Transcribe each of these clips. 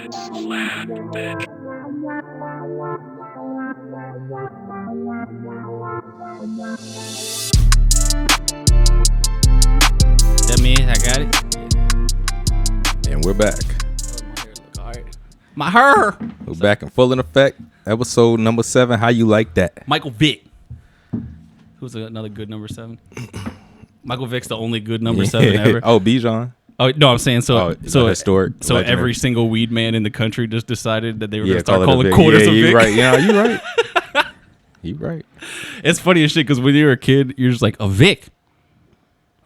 It's Flann, bitch. That means I got it. And we're back. My hair. We're back in full in effect. Episode number 7. How you like that? Michael Vick. Who's another good number 7? Michael Vick's the only good number 7 ever. Oh, Bijan. Oh no, I'm saying so. So historic. So legendary. every single weed man in the country just decided that they were going to call start it a calling Vic. quarters a you Vic. right. Yeah, you right. You right. It's funny as shit because when you're a kid, you're just like a Vic.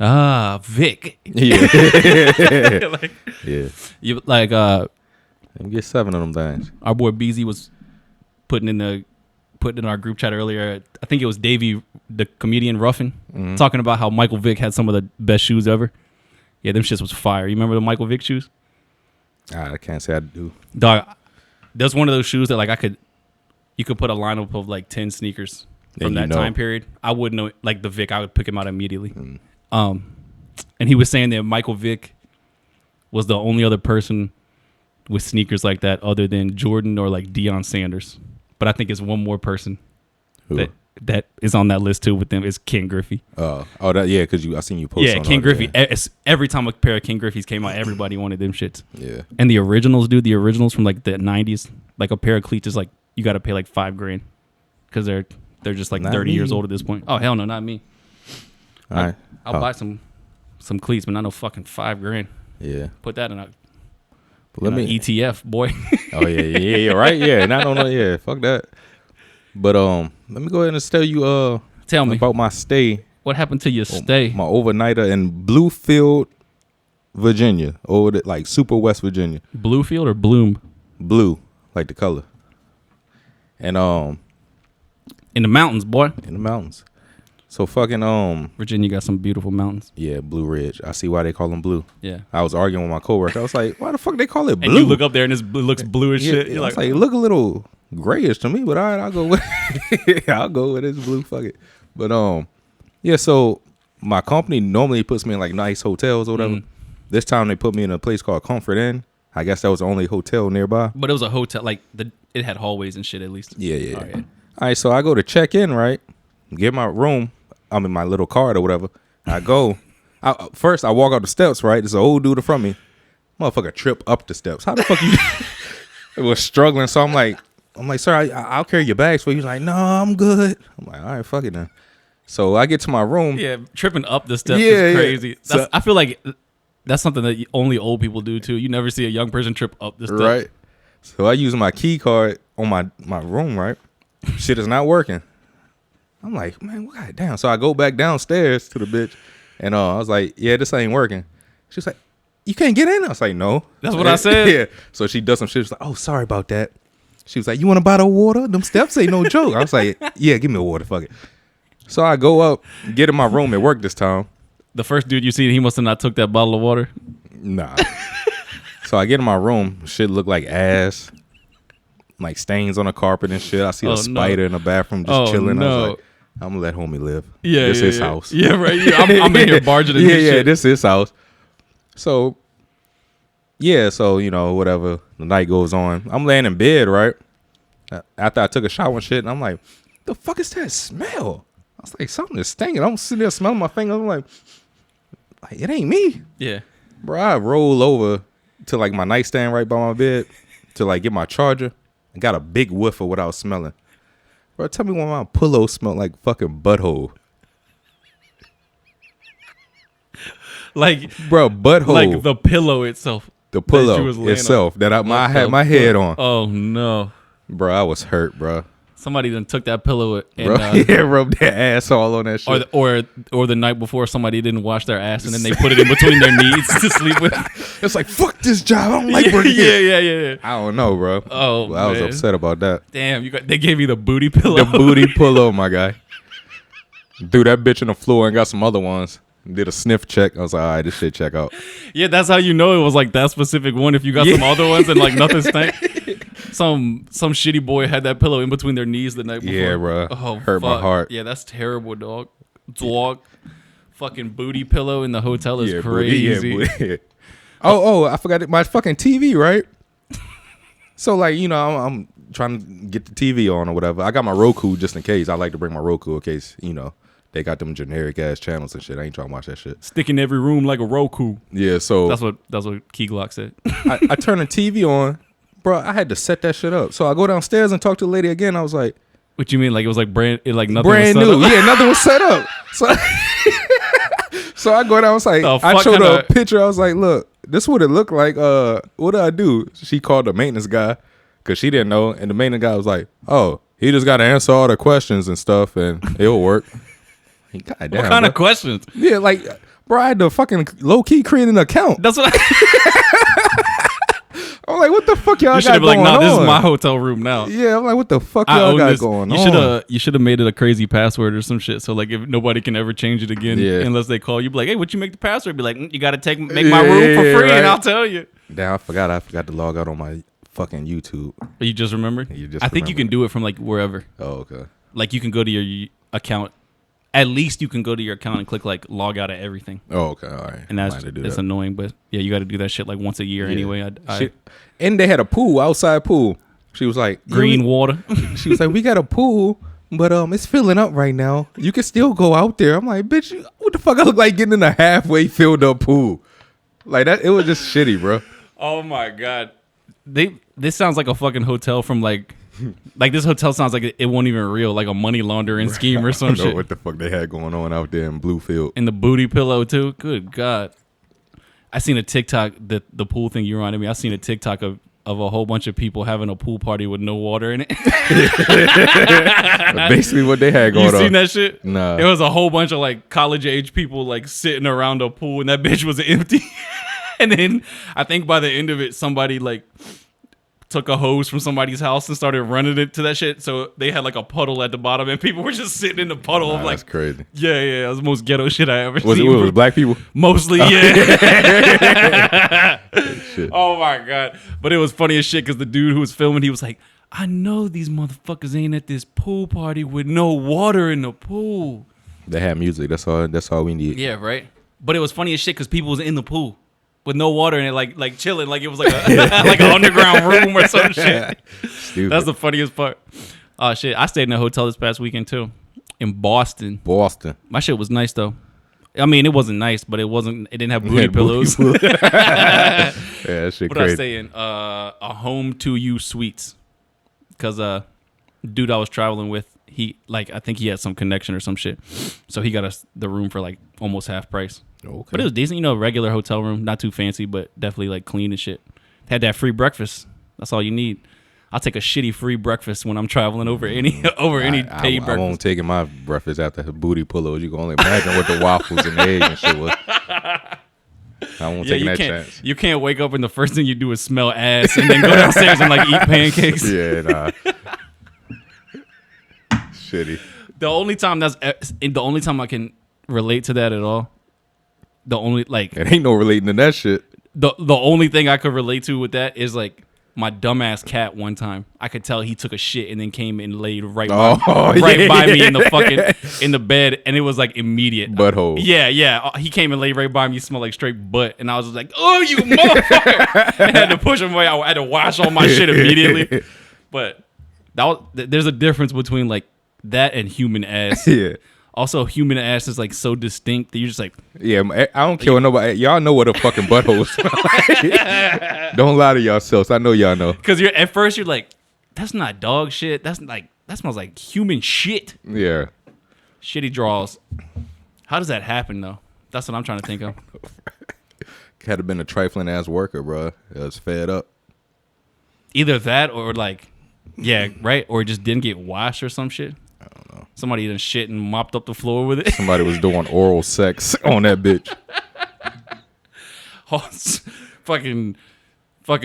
Ah, Vic. Yeah. Like, Yeah. you like Let me get 7 of them things. our boy BZ was putting in our group chat earlier. I think it was Davey, the comedian Ruffin, talking about how Michael Vick had some of the best shoes ever. Yeah, them shits was fire. You remember the Michael Vick shoes? I can't say I do. Dog, there's one of those shoes that like you could put a lineup of like 10 sneakers from that time period. I wouldn't know, like the Vick, I would pick him out immediately. And he was saying that Michael Vick was the only other person with sneakers like that other than Jordan or like Deion Sanders. But I think it's one more person Who? that is on that list too with them is Ken Griffey. That yeah, because I seen you post. Yeah, on Ken all Griffey. that. Every time a pair of Ken Griffeys came out, everybody wanted them shits. Yeah. And the originals, dude, the originals from like the 90s, like a pair of cleats is like you got to pay like $5,000 because they're just like Not 30 me. years old at this point. Oh hell no, not me. All right. I'll buy some cleats, but not no fucking $5,000. Yeah. Put that in a But let me. ETF, boy. Oh yeah, right, yeah. Not on yeah. Fuck that. But let me go ahead and tell you Tell me about my stay. what happened to your stay. My overnighter in Bluefield, Virginia, over the, like super West Virginia. Bluefield or Bloom? Blue, like the color. And In the mountains, boy. in the mountains. So fucking Virginia got some beautiful mountains. yeah, Blue Ridge. I see why they call them blue. Yeah. I was arguing with my coworker. I was like, why the fuck they call it blue? And you look up there and it looks blue as Yeah, shit. yeah, You're I was like, like, it look a little grayish to me, but all right, I'll go with I'll go with this blue. Fuck it. But yeah, so my company normally puts me in like nice hotels or whatever. This time they put me in a place called Comfort Inn. I guess that was the only hotel nearby. but it was a hotel. Like it had hallways and shit at least. Yeah. Oh, yeah. All right, so I go to check in, right? Get my room. I'm in my little card or whatever. I go. First, I walk out the steps, right? There's an old dude in front of me. Motherfucker trip up the steps. How the fuck you? It was struggling. So I'm like, sir, I'll carry your bags for you. He's like, no, I'm good. I'm like, all right, fuck it then. So I get to my room. Yeah, tripping up the steps Yeah, is yeah. crazy. So- I feel like that's something that only old people do too. You never see a young person trip up the steps. Right. So I use my key card on my room, right? Shit is not working. I'm like, man, god damn. So I go back downstairs to the bitch, and I was like, yeah, this ain't working. She's like, you can't get in? I was like, no. That's what I said. Yeah. So she does some shit. She's like, oh, sorry about that. She was like, you want a bottle of water? Them steps ain't no joke. I was like, yeah, give me a water. Fuck it. So I go up, get in my room at work this time. The first dude you see, he must have not took that bottle of water. Nah. So I get in my room. Shit look like ass. Like stains on the carpet and shit. I see a spider in the bathroom just chilling. No. I was like, I'm gonna let homie live. Yeah, this yeah, his yeah. house. Yeah, right. Yeah, I'm in here barging in yeah, this yeah, shit. this is his house. So, yeah, so whatever. The night goes on. I'm laying in bed, right? After I took a shower and shit, and I'm like, the fuck is that smell? I was like, something is stinking. I'm sitting there smelling my fingers. I'm like, it ain't me. Yeah. Bro, I roll over to like my nightstand right by my bed to like get my charger. I got a big whiff of what I was smelling. Bro, tell me why my pillow smelled like fucking butthole. Like, Bro, butthole. like the pillow itself. The that pillow you was laying itself on. that I had my head on. Oh no. Bro, I was hurt, bro. Somebody done took that pillow and Bro, yeah, rubbed their ass all on that shit. or the night before somebody didn't wash their ass and then they put it in between their knees to sleep with. It's like, fuck this job. I don't like yeah, working here. yeah. I don't know, bro. Oh, Well, I was man. upset about that. Damn, they gave you the booty pillow. The booty pillow, my guy. Threw that bitch on the floor and got some other ones. Did a sniff check. I was like, all right, this shit check out. Yeah, that's how you know it was like that specific one. If you got some other ones and like nothing stank. Some shitty boy had that pillow in between their knees the night before. Yeah, bro. Oh, Hurt my fuck. heart. Yeah, that's terrible, dog. Dog. fucking booty pillow in the hotel is crazy. Booty. Oh, I forgot my fucking TV, right? So like, you know, I'm trying to get the TV on or whatever. I got my Roku just in case. I like to bring my Roku in case, you know, they got them generic ass channels and shit. I ain't trying to watch that shit. Stick in every room like a Roku. Yeah, so that's what Key Glock said. I turned the TV on, bro. I had to set that shit up. So I go downstairs and talk to the lady again. I was like, "What you mean? Like it was like nothing brand was set new? Up? Yeah, nothing was set up." So, so I go down. I was like, I showed her a picture. I was like, "Look, this is what it looked like. What do I do?" She called the maintenance guy because she didn't know, and the maintenance guy was like, "Oh, he just got to answer all the questions and stuff, and it'll work." God damn, what kind of questions? Yeah, like, bro, I had to fucking low key create an account. That's what I'm like, what the fuck y'all you got going on? This is my hotel room now. Yeah, I'm like, what the fuck y'all got going on? You should have made it a crazy password or some shit. So like, if nobody can ever change it again, unless they call you, be like, hey, what you make the password? Be like, you got to make my room for free, and I'll tell you. Damn, I forgot to log out on my fucking YouTube. You just remembered? I think you can do it from like wherever. Oh, okay. Like you can go to your account. At least you can go to your account and click like log out of everything. Oh, okay, all right. And that's annoying, but yeah, you got to do that shit like once a year anyway. And they had a pool, outside pool. She was like, green water. She was like, we got a pool, but it's filling up right now. You can still go out there. I'm like, bitch, what the fuck? I look like getting in a halfway filled up pool. Like that, it was just shitty, bro. Oh my god, this sounds like a fucking hotel from like this hotel sounds like it won't even real, like a money laundering scheme or some shit. I don't know what the fuck they had going on out there in Bluefield. And the booty pillow too. Good God. I seen a TikTok, the pool thing you reminded me. I seen a TikTok of a whole bunch of people having a pool party with no water in it. Basically what they had going on. You seen that shit? Nah. It was a whole bunch of like college age people like sitting around a pool and that bitch was empty. And then I think by the end of it, somebody like took a hose from somebody's house and started running it to that shit. So they had like a puddle at the bottom and people were just sitting in the puddle of like. That's crazy. Yeah. It was the most ghetto shit I ever seen. It was black people? Mostly, yeah. Oh my God. But it was funny as shit because the dude who was filming, he was like, I know these motherfuckers ain't at this pool party with no water in the pool. They had music. That's all we need. Yeah, right. But it was funny as shit because people was in the pool with no water in it, like chilling, like it was like a like an underground room or some shit. Stupid. That's the funniest part. Oh shit! I stayed in a hotel this past weekend too, in Boston. My shit was nice though. I mean, it wasn't nice, but it didn't have booty pillows. Yeah, that shit what crazy. Did I stay in? A home to you suites, because dude I was traveling with, I think he had some connection or some shit, so he got us the room for like almost half price. Okay. But it was decent, regular hotel room, not too fancy, but definitely like clean and shit. Had that free breakfast. That's all you need. I'll take a shitty free breakfast when I'm traveling over any paid breakfast. I won't take my breakfast after the booty pillows. You can only imagine what the waffles and the eggs and shit was. I won't take that chance. You can't wake up and the first thing you do is smell ass and then go downstairs and like eat pancakes. Yeah, nah. Shitty. The only time I can relate to that at all. It ain't no relating to that shit. The only thing I could relate to with that is like my dumbass cat one time. I could tell he took a shit and then came and laid right by me in the bed, and it was like immediate. Butthole. Yeah. He came and laid right by me, smelled like straight butt, and I was just like, "Oh, you motherfucker!" I had to push him away. I had to wash all my shit immediately. But there's a difference between like that and human ass. Yeah. Also, human ass is like so distinct that you're just like, yeah, I don't care what nobody. Y'all know what a fucking butthole smell like. Don't lie to yourselves. I know y'all know. Because at first you're like, that's not dog shit. That smells like human shit. Yeah. Shitty draws. How does that happen though? That's what I'm trying to think of. Had to been a trifling ass worker, bro. It was fed up. Either that or like, yeah, right, or it just didn't get washed or some shit. I don't know. Somebody done shit and mopped up the floor with it. Somebody was doing oral sex on that bitch. Fucking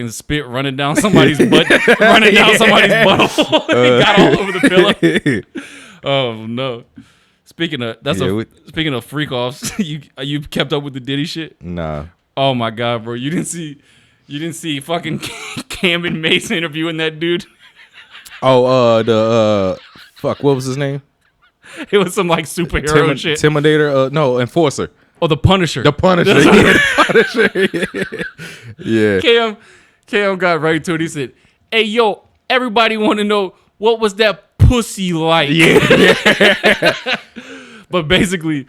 spit running down somebody's butt, running down somebody's butthole. It got all over the pillow. Oh no! Speaking of freak offs, you kept up with the Diddy shit? Nah. Oh my god, bro! You didn't see fucking Cam and Mace interviewing that dude? Oh, what was his name? It was some like superhero shit. Intimidator, no, enforcer. Oh, the Punisher. The Punisher. Yeah. Cam got right to it. He said, "Hey, yo, everybody want to know what was that pussy like?" Yeah. But basically,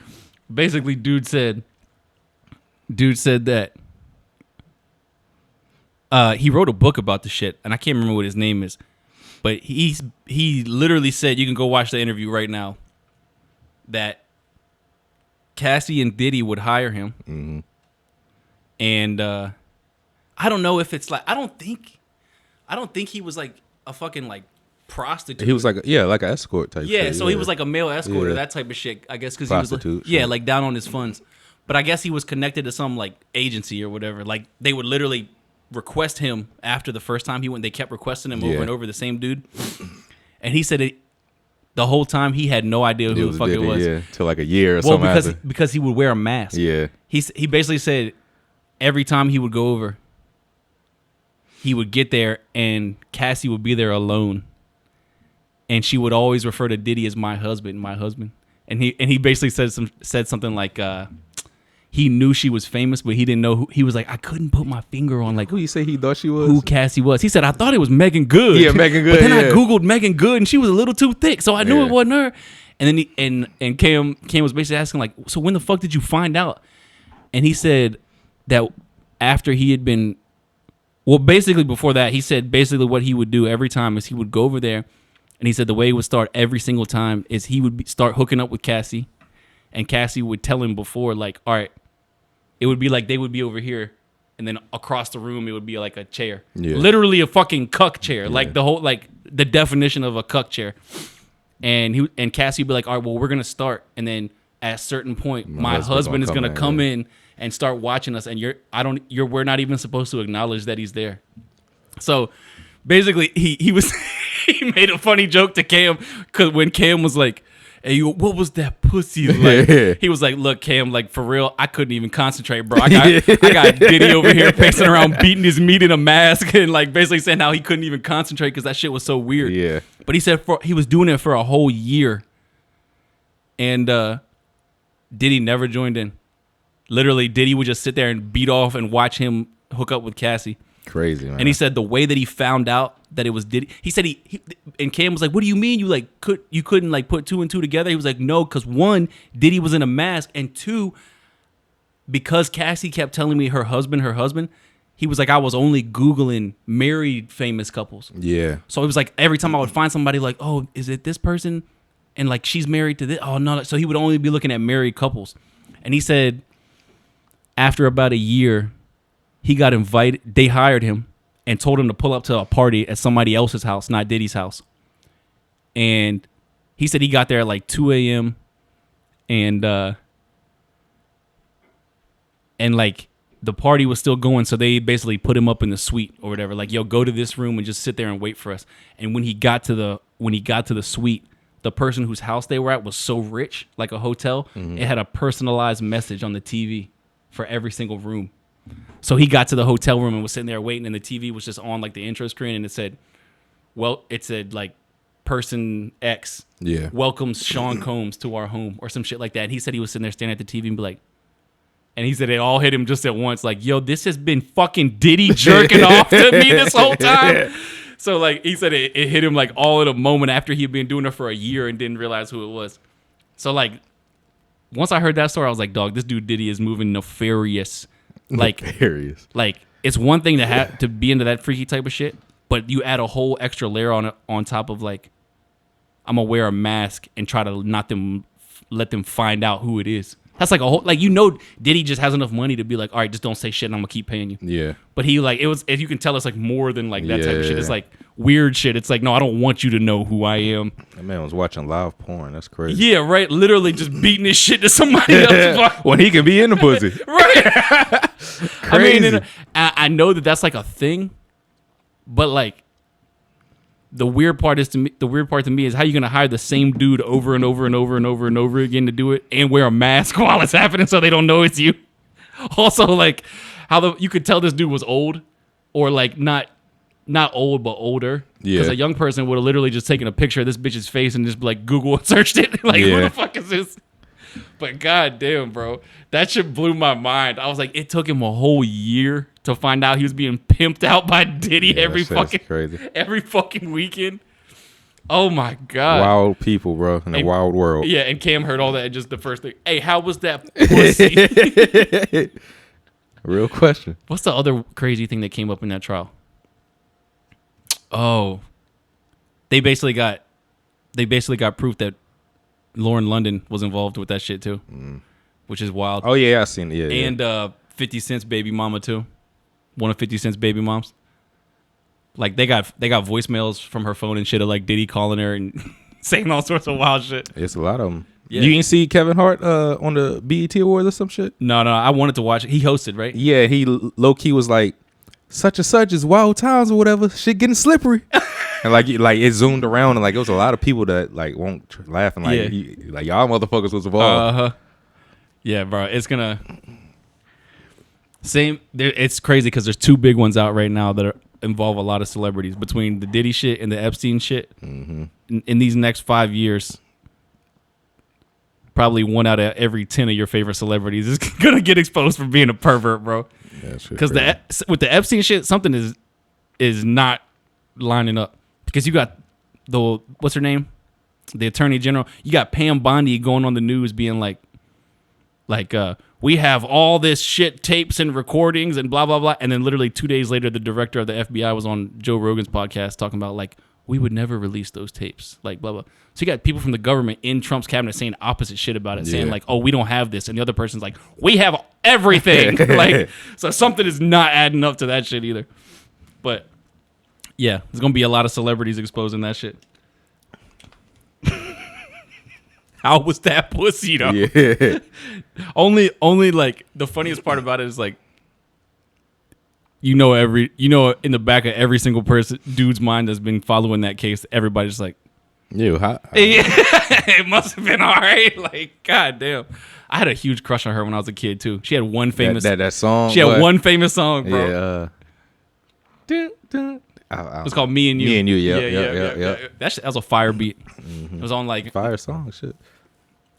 dude said that he wrote a book about the shit, and I can't remember what his name is, but he literally said, you can go watch the interview right now, that Cassie and Diddy would hire him, and I don't know if it's like I don't think he was like a fucking like prostitute. He was like like an escort type. Yeah, shit, so he was like a male escort or that type of shit. I guess because he was like, like down on his funds. But I guess he was connected to some like agency or whatever. Like they would literally request him after the first time he went. They kept requesting him over and over, the same dude. And he said the whole time he had no idea who the fuck it was. Yeah, till like a year or something. Because he would wear a mask. Yeah. He basically said every time he would go over, he would get there and Cassie would be there alone. And she would always refer to Diddy as my husband. And he basically said something like he knew she was famous, but he didn't know who. He was like, I couldn't put my finger on like who you say he thought she was. Who Cassie was. He said I thought it was Megan Good. Yeah, Megan Good. But then I googled Megan Good and she was a little too thick, so I knew it wasn't her. And then and Cam was basically asking like, so when the fuck did you find out? And he said that after he had been, well, basically before that, he said basically what he would do every time is he would go over there. And he said the way he would start every single time is he would start hooking up with Cassie. And Cassie would tell him before, like, all right, it would be like they would be over here. And then across the room, it would be like a chair. Yeah. Literally a fucking cuck chair. Yeah. Like the whole, like the definition of a cuck chair. And Cassie would be like, all right, well, we're going to start. And then at a certain point, my husband is going to come in and start watching us. And we're not even supposed to acknowledge that he's there. So basically, he was he made a funny joke to Cam because when Cam was like, "Hey, what was that pussy like?" He was like, "Look, Cam, like for real, I couldn't even concentrate, bro. I got Diddy over here pacing around, beating his meat in a mask, and like basically saying how he couldn't even concentrate because that shit was so weird." Yeah. But he said he was doing it for a whole year, and Diddy never joined in. Literally, Diddy would just sit there and beat off and watch him hook up with Cassie. Crazy, man. And he said the way that he found out that it was Diddy, he said he and Cam was like, "What do you mean you couldn't like put two and two together?" He was like, "No, because one, Diddy was in a mask, and two, because Cassie kept telling me her husband." He was like, I was only Googling married famous couples. Yeah. So it was like every time I would find somebody like, oh, is it this person? And like she's married to this. Oh no. So he would only be looking at married couples. And he said after about a year, he got invited. They hired him and told him to pull up to a party at somebody else's house, not Diddy's house. And he said he got there at like 2 a.m. and like the party was still going, so they basically put him up in the suite or whatever. Like, yo, go to this room and just sit there and wait for us. And when he got to the suite, the person whose house they were at was so rich, like a hotel, it had a personalized message on the TV for every single room. So he got to the hotel room and was sitting there waiting, and the TV was just on like the intro screen, and it said like person X welcomes Sean Combs to our home or some shit like that. And he said he was sitting there staring at the TV and be like, and he said it all hit him just at once. Like, yo, this has been fucking Diddy jerking off to me this whole time. So like he said it hit him like all in a moment after he had been doing it for a year and didn't realize who it was. So like once I heard that story, I was like, dog, this dude Diddy is moving nefarious. Like nefarious. Like it's one thing to have to be into that freaky type of shit, but you add a whole extra layer on top of like, I'm gonna wear a mask and try to let them find out who it is. That's like a whole, like, you know, Diddy just has enough money to be like, all right, just don't say shit and I'm gonna keep paying you. Yeah. But he like, it was, if you can tell, it's like more than like that type of shit. It's like weird shit. It's like, no, I don't want you to know who I am. That man was watching live porn. That's crazy. Yeah, right. Literally just beating his shit to somebody else. When he can be in the pussy. Right. Crazy. I mean, I know that that's like a thing, but like, the weird part to me is how you gonna hire the same dude over and over and over and over and over again to do it and wear a mask while it's happening so they don't know it's you. Also, like how you could tell this dude was old or like not not old but older. Yeah. Because a young person would have literally just taken a picture of this bitch's face and just like Google and searched it. Like, who the fuck is this? But goddamn, bro, that shit blew my mind. I was like, it took him a whole year to find out he was being pimped out by Diddy every fucking weekend. Oh my god, wild people, bro, in a wild world. Yeah, and Cam heard all that. And just the first thing, hey, how was that pussy? Real question. What's the other crazy thing that came up in that trial? Oh, they basically got proof that Lauren London was involved with that shit too, which is wild. Oh yeah, I seen it. Yeah, and 50 Cent's baby mama too, one of 50 Cent's baby moms. Like they got voicemails from her phone and shit of like Diddy calling her and saying all sorts of wild shit. It's a lot of them. Yeah. You didn't see Kevin Hart on the BET Awards or some shit? No, I wanted to watch it. He hosted, right? Yeah, he low key was like, such and such is wild times or whatever. Shit getting slippery. And like it zoomed around and like it was a lot of people that like won't laugh and like y'all motherfuckers was involved. Yeah, bro. It's gonna same. It's crazy because there's two big ones out right now that involve a lot of celebrities between the Diddy shit and the Epstein shit. Mm-hmm. In these next 5 years, probably 1 out of every 10 of your favorite celebrities is gonna get exposed for being a pervert, bro. Because with the Epstein shit, something is not lining up. Because you got what's her name, the Attorney General. You got Pam Bondi going on the news being like we have all this shit tapes and recordings and blah blah blah, and then literally 2 days later, the director of the FBI was on Joe Rogan's podcast talking about like we would never release those tapes, like blah blah. So you got people from the government in Trump's cabinet saying opposite shit about it, saying like, oh, we don't have this, and the other person's like, we have everything. Like, so something is not adding up to that shit either. But yeah, there's gonna be a lot of celebrities exposing that shit. How was that pussy though? Yeah. only like the funniest part about it is like, in the back of every single dude's mind that's been following that case, everybody's like, yeah, it must have been all right. Like, goddamn. I had a huge crush on her when I was a kid too. She had one famous that song. She had one famous song, bro. Yeah. It was called Me and You. Me and You, yeah. That was a fire beat. Mm-hmm. It was on like fire song, shit.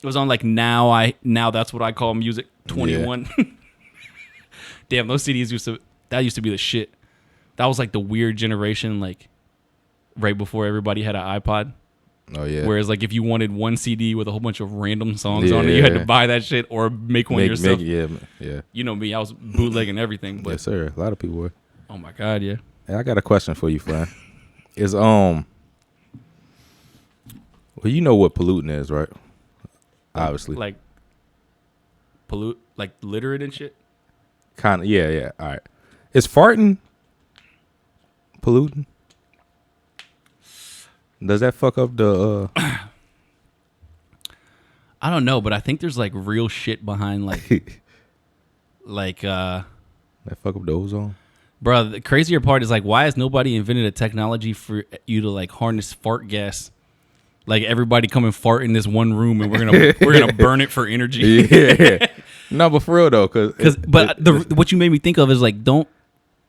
It was on like now that's what I call music 21. Yeah. Damn, those CDs used to be the shit. That was like the weird generation, like right before everybody had an iPod. Oh yeah. Whereas like if you wanted one CD with a whole bunch of random songs on it, you had to buy that shit or make one yourself. Yeah. You know me, I was bootlegging everything. But yes, sir. A lot of people were. Oh my god, yeah. Hey, I got a question for you, Flann. Well, you know what polluting is, right? Obviously. Like pollute, like literate and shit? Kind of, yeah. All right. Is farting polluting? Does that fuck up the I don't know, but I think there's like real shit behind like that fuck up the ozone? Bro, the crazier part is like, why has nobody invented a technology for you to like harness fart gas? Like everybody come and fart in this one room, and we're gonna burn it for energy. Yeah, no, but for real though, what you made me think of is like,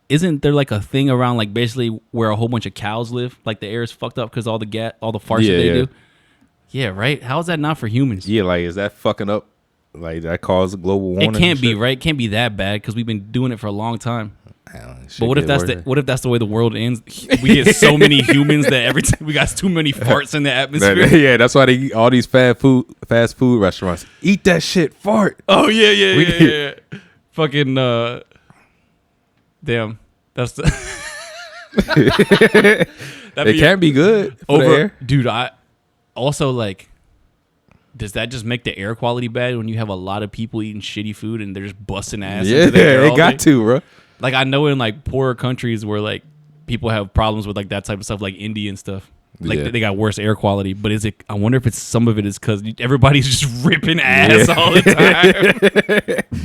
isn't there like a thing around like basically where a whole bunch of cows live? Like the air is fucked up because all the farts that they do. Yeah, right. How is that not for humans? Yeah, like is that fucking up? Like that cause global warming? It can't be right. It can't be that bad because we've been doing it for a long time. But what if that's the way the world ends? We get so many humans that every time we got too many farts in the atmosphere. Yeah, that's why they eat all these fast food restaurants. Eat that shit, fart. Oh yeah. Fucking damn. That's the it can't be good for the air. Dude, I also like, does that just make the air quality bad when you have a lot of people eating shitty food and they're just busting ass? Yeah, into the air it got to, bro. Like I know in like poorer countries where like people have problems with like that type of stuff, like India and stuff. Like they got worse air quality. But I wonder if it's some of it is because everybody's just ripping ass all the time.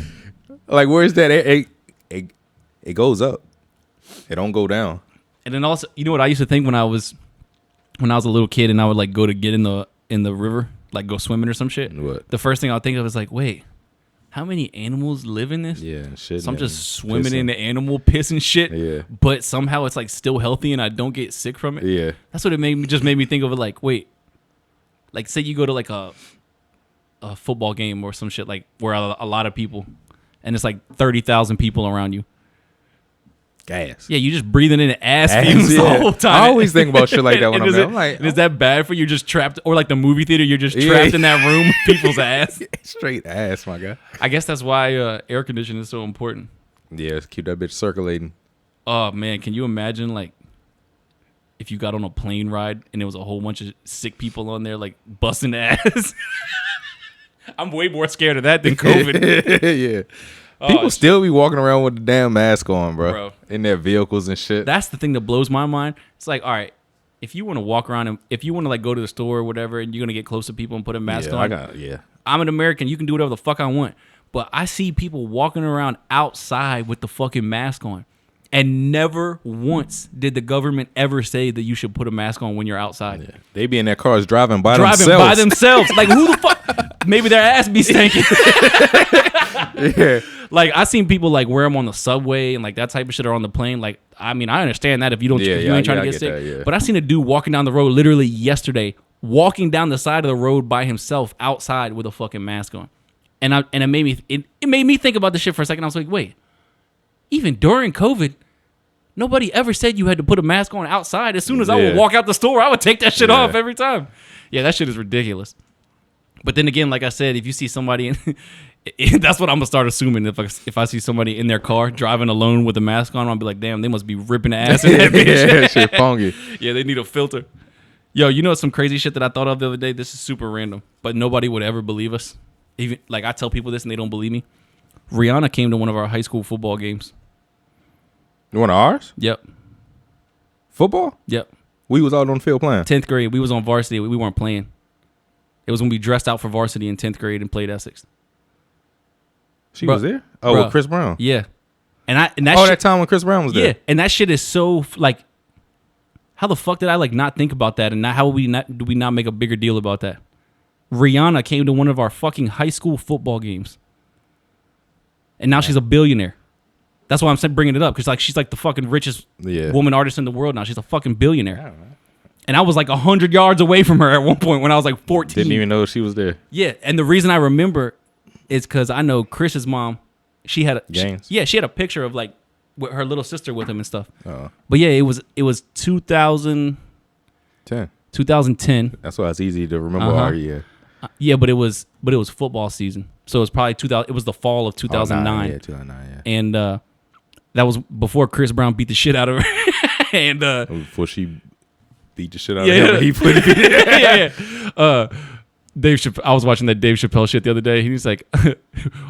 Like where's that air? It goes up. It don't go down. And then also, you know what I used to think when I was a little kid and I would like go to get in the river, like go swimming or some shit. What? The first thing I would think of is like, wait, how many animals live in this? Yeah, and shit. So I'm just swimming in the animal piss and shit. Yeah. But somehow it's like still healthy and I don't get sick from it. Yeah. That's what it made me think of it like, wait, like say you go to like a football game or some shit like where a lot of people and it's like 30,000 people around you. Gas. Yeah, you just breathing in ass fumes the whole time. I always think about shit like that when I'm there. I'm like, is that bad for you? Just trapped, or like the movie theater, you're just trapped in that room with people's ass. Straight ass, my guy. I guess that's why air conditioning is so important. Yeah, keep that bitch circulating. Oh man, can you imagine like if you got on a plane ride and there was a whole bunch of sick people on there like busting ass? I'm way more scared of that than COVID. Yeah. People still be walking around with the damn mask on, bro. In their vehicles and shit. That's the thing that blows my mind. It's like, all right, if you want to walk around and if you want to like go to the store or whatever and you're going to get close to people and put a mask on. I'm an American. You can do whatever the fuck I want. But I see people walking around outside with the fucking mask on. And never once did the government ever say that you should put a mask on when you're outside. Yeah. They be in their cars driving by themselves. Like, who the fuck? Maybe their ass be stinking. Yeah. Like, I seen people, like, wear them on the subway and, like, that type of shit or on the plane. Like, I mean, I understand that if you ain't trying to get sick. That. But I seen a dude walking down the road literally yesterday, walking down the side of the road by himself outside with a fucking mask on. And it made me think about this shit for a second. I was like, wait, even during COVID, nobody ever said you had to put a mask on outside. As soon as I would walk out the store, I would take that shit off every time. Yeah, that shit is ridiculous. But then again, like I said, if you see somebody that's what I'm gonna start assuming. If I see somebody in their car driving alone with a mask on, I'll be like, damn, they must be ripping ass in that bitch. Yeah, shit funky. Yeah, they need a filter. Yo, you know some crazy shit that I thought of the other day? This is super random, but nobody would ever believe us. Even like I tell people this and they don't believe me. Rihanna came to one of our high school football games. One of ours? Yep. Football? Yep. We was out on the field playing. 10th grade. We was on varsity. We weren't playing. It was when we dressed out for varsity in 10th grade and played Essex. She was there? Oh, with Chris Brown. Yeah. That time when Chris Brown was there. Yeah, and that shit is so like, how the fuck did I like not think about that? And how do we not make a bigger deal about that? Rihanna came to one of our fucking high school football games, and now she's a billionaire. That's why I'm bringing it up because like she's like the fucking richest woman artist in the world now. She's a fucking billionaire. Yeah, right. And I was like 100 yards away from her at one point when I was like 14. Didn't even know she was there. Yeah, and the reason I remember is because I know Chris's mom. She had she had a picture of like with her little sister with him and stuff. But yeah, it was 2010. That's why it's easy to remember our year. Yeah, but it was football season, so it was probably 2000. It was the fall of 2009. Yeah, 2009. Yeah, and that was before Chris Brown beat the shit out of her, and before she beat the shit out of him. He put it. Dave Chappelle, I was watching that Dave Chappelle shit the other day. He's like,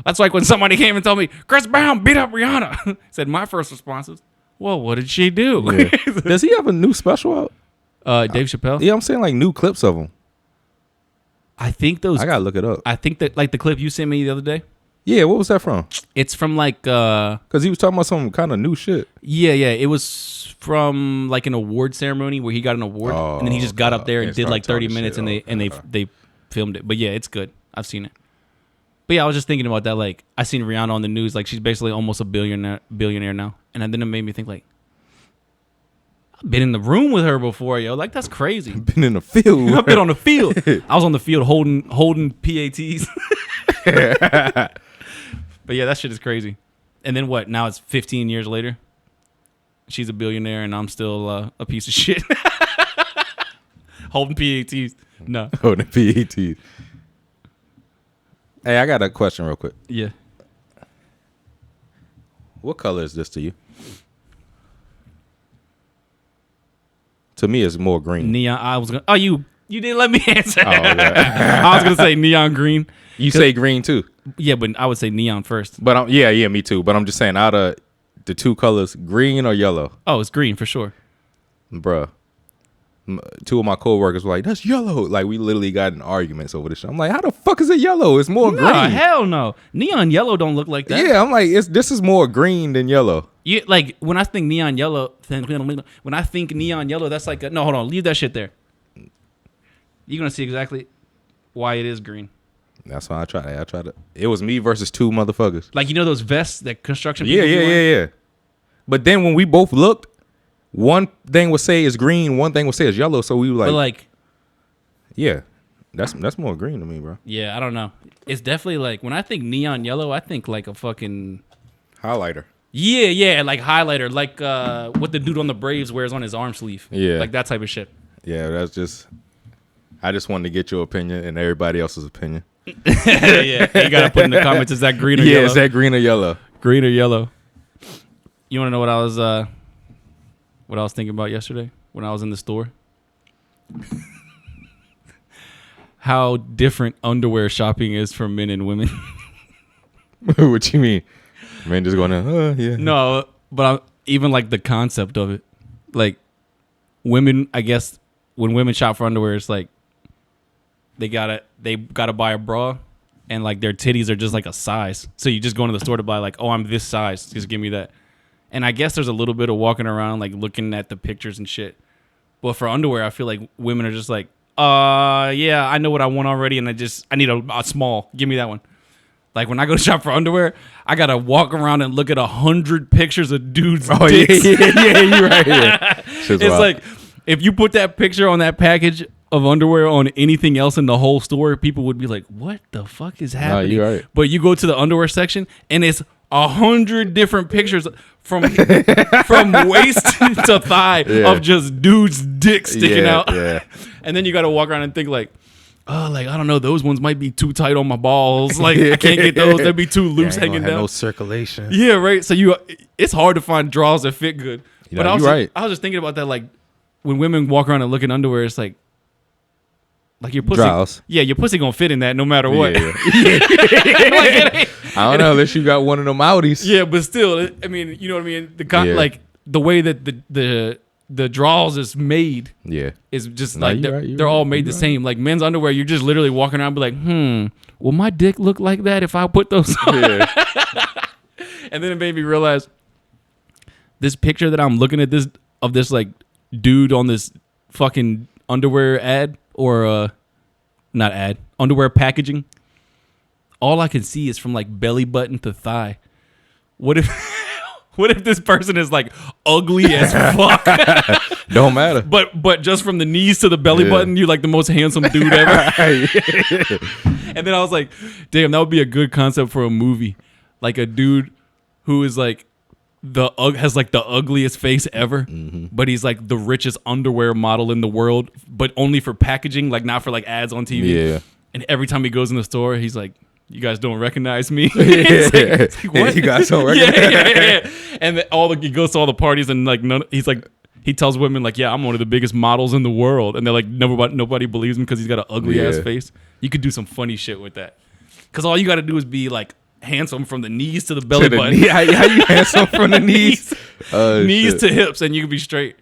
that's like when somebody came and told me Chris Brown beat up Rihanna. Said my first response was, well, what did she do? Yeah. Does he have a new special out? Dave Chappelle? Yeah, I'm saying like new clips of him. I think those. I gotta look it up. I think that like the clip you sent me the other day. Yeah, what was that from? It's from like because he was talking about some kind of new shit. Yeah. It was from like an award ceremony where he got an award and then he just got up there and did like 30 minutes and they filmed it. But yeah, it's good. I've seen it. But yeah, I was just thinking about that. Like I seen Rihanna on the news. Like she's basically almost a billionaire now. And then it made me think like, I've been in the room with her before, yo. Like that's crazy. Been in the field. I've been on the field. I was on the field holding PATs. But yeah, that shit is crazy. And then what? Now it's 15 years later. She's a billionaire and I'm still a piece of shit. Holding PATs. No. Holding PATs. Hey, I got a question real quick. Yeah. What color is this to you? To me, it's more green. Neon. I was gonna. Oh, you didn't let me answer. Oh, yeah. I was gonna say neon green. You say green too. Yeah, but I would say neon first. But yeah, me too. But I'm just saying, out of the two colors, green or yellow? Oh, it's green for sure. Bruh. Two of my coworkers were like, "That's yellow." Like we literally got in arguments over this shit. I'm like, "How the fuck is it yellow? It's more green." Hell no. Neon yellow don't look like that. Yeah, I'm like, this is more green than yellow. You like when I think neon yellow. When I think neon yellow, that's like no. Hold on, leave that shit there. You're gonna see exactly why it is green. That's why I tried it. I tried it. It was me versus two motherfuckers. Like, you know those vests that construction Yeah, people yeah. But then when we both looked, one thing would say is green, one thing would say is yellow. So we were like, yeah, that's more green to me, bro. Yeah, I don't know. It's definitely like, when I think neon yellow, I think like a fucking highlighter. Yeah, like highlighter, like what the dude on the Braves wears on his arm sleeve. Yeah, like that type of shit. Yeah, I just wanted to get your opinion and everybody else's opinion. Yeah, you gotta put in the comments, is that green or yellow? Yeah, is that green or yellow? Green or yellow. You want to know what I was thinking about yesterday when I was in the store? How different underwear shopping is for men and women. What you mean? Men just going to, yeah. No, but even like the concept of it. Like, women, I guess, when women shop for underwear, it's like they gotta buy a bra, and like their titties are just like a size. So you just go into the store to buy like, oh, I'm this size, just give me that. And I guess there's a little bit of walking around like looking at the pictures and shit. But for underwear, I feel like women are just like, yeah, I know what I want already, and I need a small. Give me that one. Like, when I go shop for underwear, I gotta walk around and look at 100 pictures of dudes' dicks. Yeah, you're right. Yeah. It's wild. Like, if you put that picture on that package of underwear on anything else in the whole store, people would be like, what the fuck is happening? No, you're right. But you go to the underwear section, and it's 100 different pictures from waist to thigh of just dudes' dicks sticking out. Yeah. And then you gotta walk around and think like, oh, like, I don't know, those ones might be too tight on my balls. Like, I can't get those. They'd be too loose hanging down. No circulation. Yeah, right. So it's hard to find drawers that fit good. But I was just thinking about that, like, when women walk around and look at underwear, it's like your pussy. Draws. Yeah, your pussy gonna fit in that no matter what. Yeah. I don't know, unless you got one of them outies. Yeah, but still, I mean, you know what I mean? Like, the way that the draws is made is just like they're all made the same. Like, men's underwear, you're just literally walking around and be like, will my dick look like that if I put those on? Yeah. And then it made me realize this picture that I'm looking at of this like dude on this fucking underwear ad or not ad, underwear packaging. All I can see is from like belly button to thigh. What if this person is like ugly as fuck? Don't matter. But just from the knees to the belly button, you're like the most handsome dude ever. And then I was like, damn, that would be a good concept for a movie. Like a dude who is like has like the ugliest face ever, but he's like the richest underwear model in the world, but only for packaging, like not for like ads on TV. Yeah. And every time he goes in the store, he's like, you guys don't recognize me. It's like, what? You guys don't recognize me. And he goes to all the parties and like he tells women like, yeah, I'm one of the biggest models in the world, and they're like, nobody believes him because he's got an ugly ass face. You could do some funny shit with that, because all you got to do is be like handsome from the knees to the belly button. How you handsome from the knees? Knees to hips, and you can be straight.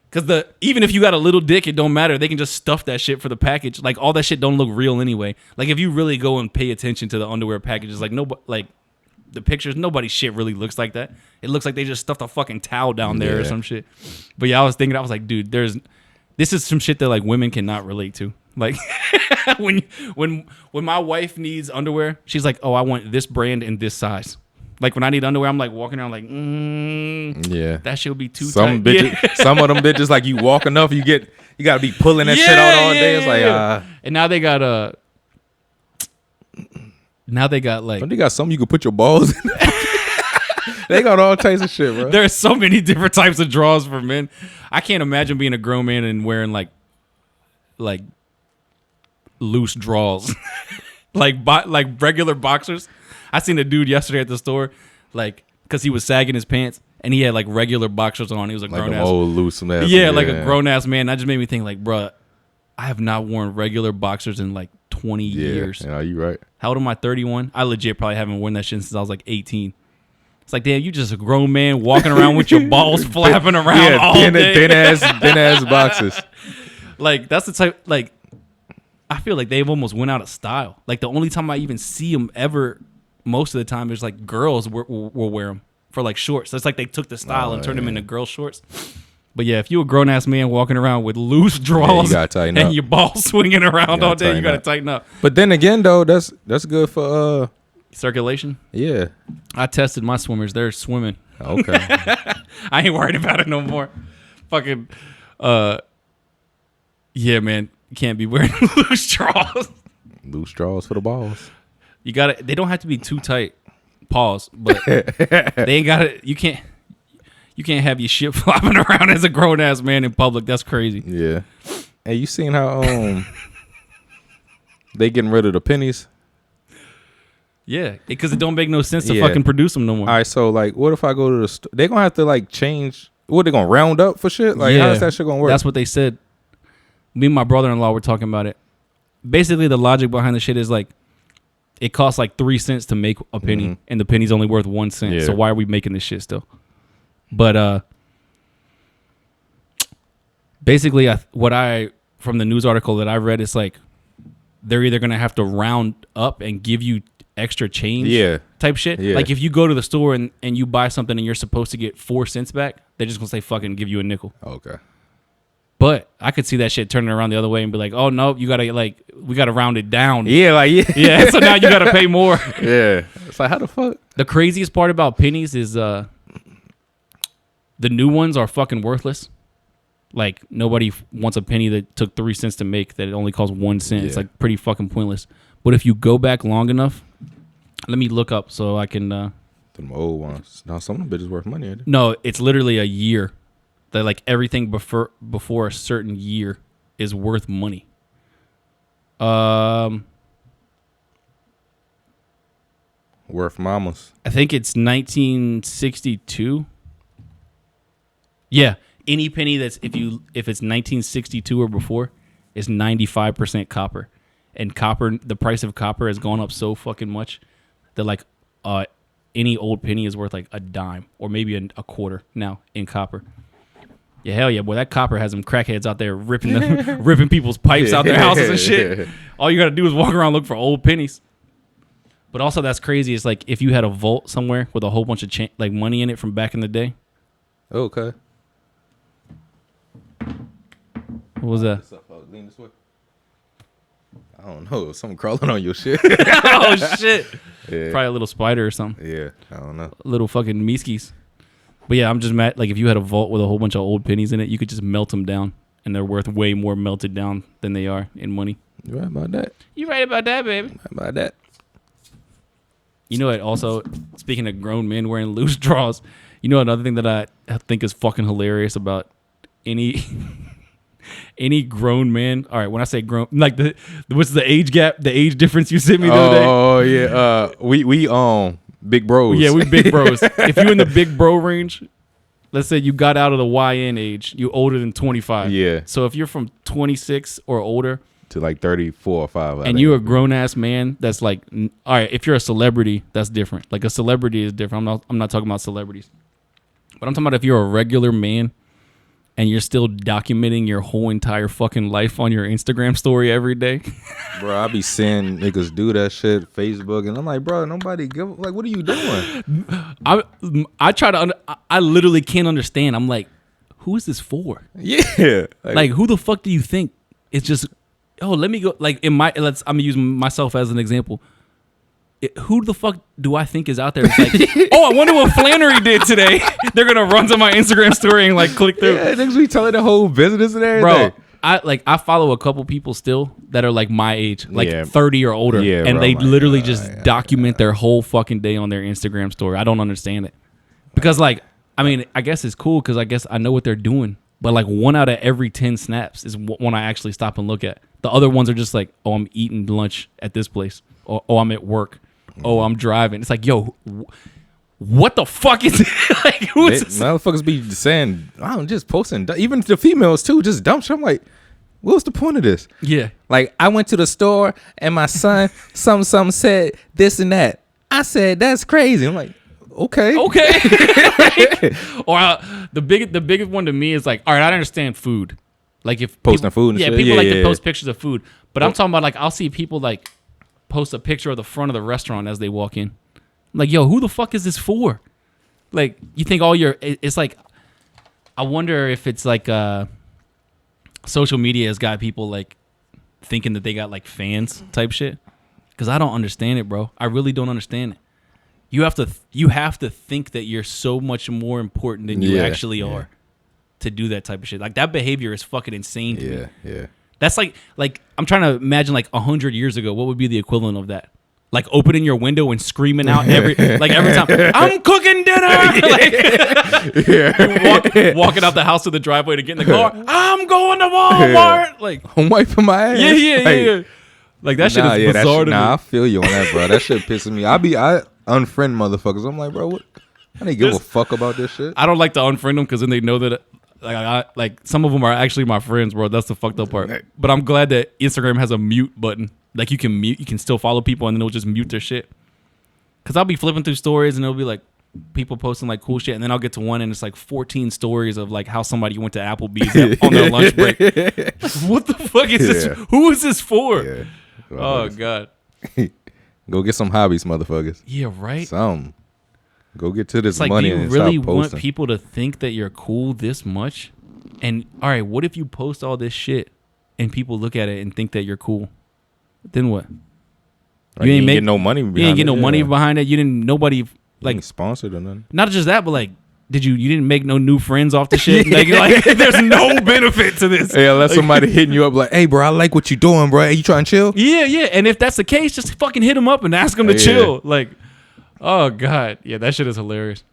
Because even if you got a little dick, it don't matter. They can just stuff that shit for the package. Like, all that shit don't look real anyway. Like, if you really go and pay attention to the underwear packages, like the pictures, nobody's shit really looks like that. It looks like they just stuffed a fucking towel down there or some shit. But yeah, I was like, dude, this is some shit that like women cannot relate to. Like, when my wife needs underwear, she's like, oh, I want this brand in this size. Like, when I need underwear, I'm like walking around like, that shit would be too tight. Bitches, some of them bitches, like, you walk enough, you got to be pulling that shit out all day. It's like, and now they got like, they got something you can put your balls in. They got all types of shit, bro. There's so many different types of drawers for men. I can't imagine being a grown man and wearing like loose drawers, like regular boxers. I seen a dude yesterday at the store, like, because he was sagging his pants and he had like regular boxers on. He was a grown ass, old loose man. Yeah, like a grown ass man. That just made me think, like, bro, I have not worn regular boxers in like 20 years. Yeah, you right. How old am I? 31. I legit probably haven't worn that shit since I was like 18. It's like, damn, you just a grown man walking around with your balls flapping around all day. Thin ass boxes. Like, that's the type. Like, I feel like they've almost went out of style. Like, the only time I even see them ever, most of the time, is like girls will wear them for like shorts. So it's like they took the style and turned them into girl shorts. But yeah, if you a grown ass man walking around with loose draws you gotta tighten up. and your ball swinging around all day, you gotta tighten up. But then again, though, that's good for circulation. Yeah, I tested my swimmers; they're swimming. Okay. I ain't worried about it no more. Fucking, yeah, man, you can't be wearing loose draws. Loose draws for the balls. You gotta. They don't have to be too tight. Pause. But they ain't gotta. You can't have your shit flopping around as a grown ass man in public. That's crazy. Yeah. Hey, you seen how they getting rid of the pennies? Yeah, because it don't make no sense to fucking produce them no more. All right, so like, what if I go to the store? They gonna have to like change. What, they gonna round up for shit? Like, how is that shit gonna work? That's what they said. Me and my brother-in-law were talking about it. Basically, the logic behind the shit is like, it costs like 3 cents to make a penny, and the penny's only worth 1 cent. Yeah. So why are we making this shit still? But basically, from the news article that I read, it's like they're either gonna have to round up and give you extra change, type shit. Yeah. Like if you go to the store and you buy something and you're supposed to get 4 cents back, they're just gonna say fucking give you a nickel. Okay. But I could see that shit turning around the other way and be like, oh no, you gotta we gotta round it down. Yeah, yeah. So now you gotta pay more. Yeah. It's like, how the fuck? The craziest part about pennies is the new ones are fucking worthless. Like nobody wants a penny that took 3 cents to make that it only costs 1 cent. Yeah. It's like pretty fucking pointless. But if you go back long enough, let me look up so I can. Them old ones. Now some of them bitches worth money. Ain't it? No, it's literally a year. That like everything before a certain year is worth money. Worth mamas. I think it's 1962. Yeah, any penny that's if it's 1962 or before is 95% copper. And copper, the price of copper has gone up so fucking much that like any old penny is worth like a dime or maybe a quarter now in copper. Yeah, hell yeah, boy! That copper has them crackheads out there ripping people's pipes out their houses and shit. All you gotta do is walk around and look for old pennies. But also, that's crazy. It's like if you had a vault somewhere with a whole bunch of like money in it from back in the day. Okay. What was that? Lean this way. I don't know. Something crawling on your shit. Oh shit! Yeah. Probably a little spider or something. Yeah, I don't know. Little fucking miskies. But yeah, I'm just mad. Like if you had a vault with a whole bunch of old pennies in it, you could just melt them down, and they're worth way more melted down than they are in money. You right about that? You right about that, baby? Right about that. You know what? Also, speaking of grown men wearing loose draws, you know another thing that I think is fucking hilarious about any grown man. All right, when I say grown, like what's the age gap? The age difference you sent me the other day? Oh yeah, we big bros. Yeah, we big bros. If you in the big bro range, let's say you got out of the YN age, you older than 25. Yeah. So if you're from 26 or older to like 34 or 5, and you're a grown ass man, that's like, all right. If you're a celebrity, that's different. Like a celebrity is different. I'm not talking about celebrities, but I'm talking about if you're a regular man and you're still documenting your whole entire fucking life on your Instagram story every day. Bro, I be seeing niggas do that shit, Facebook, and I'm like, bro, nobody give, like, what are you doing? I try to, I literally can't understand. I'm like, who is this for? Yeah. Like who the fuck do you think? It's just, oh, let me go, like I'm gonna use myself as an example. Who the fuck do I think is out there? It's like, oh, I wonder what Flann and Ray did today. They're gonna run to my Instagram story and like click through. Yeah, niggas be telling the whole business and everything. Bro, I follow a couple people still that are like my age, like 30 or older, and they literally just document their whole fucking day on their Instagram story. I don't understand it because, like, I mean, I guess it's cool because I guess I know what they're doing, but like 1 out of every 10 snaps is one I actually stop and look at. The other ones are just like, oh, I'm eating lunch at this place, or oh, I'm at work. Oh, I'm driving. It's like, yo, what the fuck is it? Like, who is this? Motherfuckers be saying, I'm just posting. Even the females, too, just dumb shit. I'm like, what's the point of this? Yeah. Like, I went to the store, and my son, something said this and that. I said, that's crazy. I'm like, okay. Or the biggest one to me is like, all right, I understand food. Like, if posting food and shit. People like to post pictures of food. But I'm talking about, like, I'll see people, like, post a picture of the front of the restaurant as they walk in. I'm like, yo, who the fuck is this for? Like, you think it's like, I wonder if it's like social media has got people like thinking that they got like fans type shit. Because I don't understand it, bro. I really don't understand it. You have to think that you're so much more important than you actually are to do that type of shit. Like that behavior is fucking insane to me. Yeah. That's like I'm trying to imagine like 100 years ago, what would be the equivalent of that? Like opening your window and screaming out every time, I'm cooking dinner. Walking out the house to the driveway to get in the car. I'm going to Walmart. Like I'm wiping my ass. Yeah. Like that shit is bizarre to me. I feel you on that, bro. That shit pisses me. I unfriend motherfuckers. I'm like, bro, what? I didn't give a fuck about this shit. I don't like to unfriend them because then they know that like some of them are actually my friends, bro. That's the fucked up part. But I'm glad that Instagram has a mute button. Like you can still follow people and then it'll just mute their shit. Cause I'll be flipping through stories and it'll be like people posting like cool shit, and then I'll get to one and it's like 14 stories of like how somebody went to Applebee's on their lunch break. What the fuck is this? Who is this for? Yeah. Oh God. Go get some hobbies, motherfuckers. Yeah, right. Go get to this like, money. Do you and really stop want posting. people to think that you're cool this much? And all right, what if you post all this shit and people look at it and think that you're cool? Then what? You ain't get no money. You ain't get no money behind it. You didn't. Nobody like sponsored or nothing. Not just that, but like, you didn't make no new friends off the shit? Like, there's no benefit to this. Yeah, unless somebody hitting you up like, hey, bro, I like what you doing, bro. Hey, you trying to chill? Yeah. And if that's the case, just fucking hit them up and ask them to chill. Like, oh God, yeah, that shit is hilarious.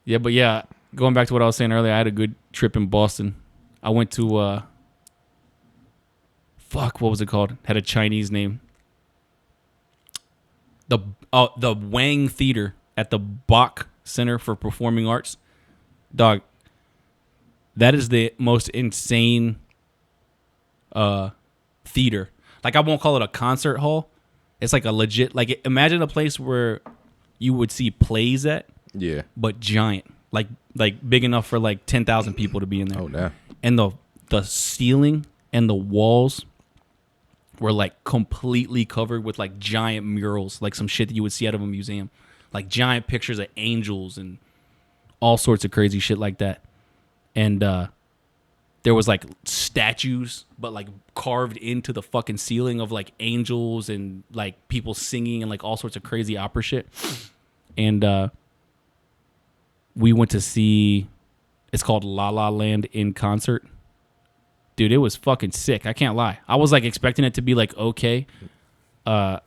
Yeah, but yeah, going back to what I was saying earlier, I had a good trip in Boston. I went to what was it called? Had a Chinese name. The Wang Theater at the Bach Center for Performing Arts. Dog, that is the most insane theater. Like, I won't call it a concert hall. It's like a legit, like, imagine a place where you would see plays at. Yeah. But giant. Like big enough for like 10,000 people to be in there. Oh, damn. And the ceiling and the walls were like completely covered with like giant murals, like some shit that you would see out of a museum. Like giant pictures of angels and all sorts of crazy shit like that. And there was like statues, but like carved into the fucking ceiling of like angels and like people singing and like all sorts of crazy opera shit. And we went to see, it's called La La Land in concert. Dude, it was fucking sick. I can't lie. I was like expecting it to be like okay. The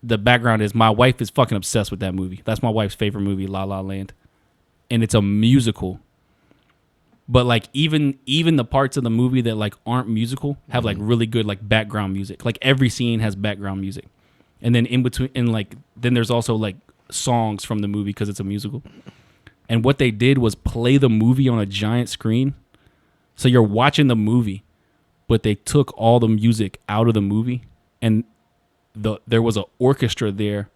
background is my wife is fucking obsessed with that movie. That's my wife's favorite movie, La La Land. And it's a musical. But like even the parts of the movie that like aren't musical have like really good like background music. Like every scene has background music. And then in between, and like then there's also like songs from the movie because it's a musical. And what they did was play the movie on a giant screen. So you're watching the movie, but they took all the music out of the movie, and there was an orchestra there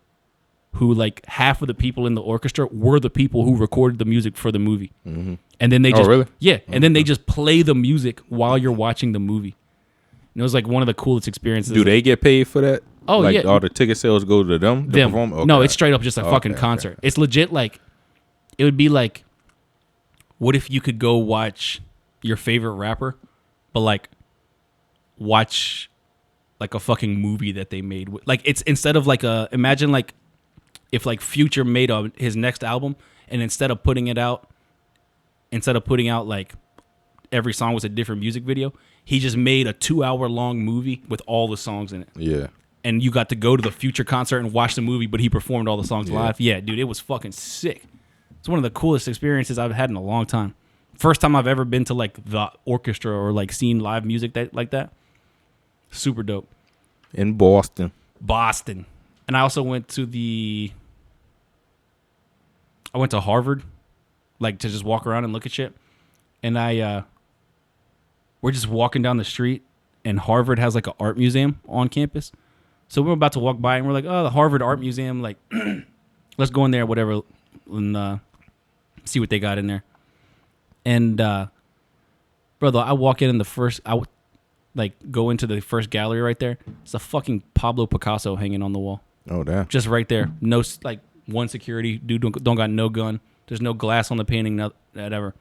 who like half of the people in the orchestra were the people who recorded the music for the movie. Mm-hmm. And then they just really? And then they just play the music while you're watching the movie. And it was like one of the coolest experiences. Do they get paid for that? Oh, like, yeah. All the ticket sales go to them? To perform? Okay. No, it's straight up just a fucking concert. Okay. It's legit like, it would be like, what if you could go watch your favorite rapper, but like watch like a fucking movie that they made. Like it's instead of like imagine like if like Future made his next album, and instead of putting out like every song was a different music video, he just made a 2-hour long movie with all the songs in it. Yeah. And you got to go to the Future concert and watch the movie, but he performed all the songs live. Yeah, dude, it was fucking sick. It's one of the coolest experiences I've had in a long time. First time I've ever been to like the orchestra or like seen live music like that. Super dope. In Boston. And I also went to Harvard, like to just walk around and look at shit. And we're just walking down the street, and Harvard has like an art museum on campus. So we're about to walk by, and we're like, oh, the Harvard Art Museum, like let's go in there, whatever, and see what they got in there. And brother, I walk in go into the first gallery right there. It's a fucking Pablo Picasso hanging on the wall. Oh damn! Just right there. No, like one security dude don't got no gun. There's no glass on the painting, whatever.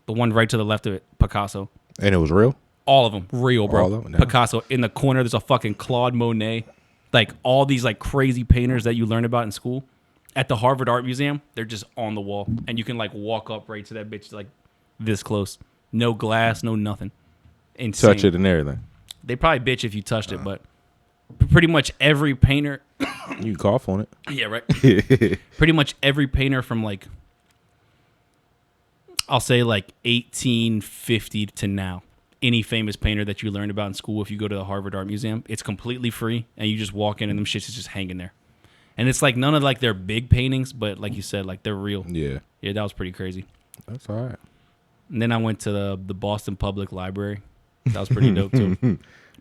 The one right to the left of it, Picasso. And it was real? All of them, real, bro. All of them, Picasso. In the corner, there's a fucking Claude Monet. Like, all these, like, crazy painters that you learn about in school. At the Harvard Art Museum, they're just on the wall. And you can, like, walk up right to that bitch, like, this close. No glass, no nothing. Insane. Touch it and everything. They probably bitch if you touched it, but pretty much every painter... You can cough on it. Yeah, right. Pretty much every painter from, like... I'll say, like, 1850 to now. Any famous painter that you learned about in school, if you go to the Harvard Art Museum, it's completely free, and you just walk in, and them shits is just hanging there. And it's, like, none of, like, their big paintings, but, like you said, like, they're real. Yeah. Yeah, that was pretty crazy. That's all right. And then I went to the Boston Public Library. That was pretty dope, too.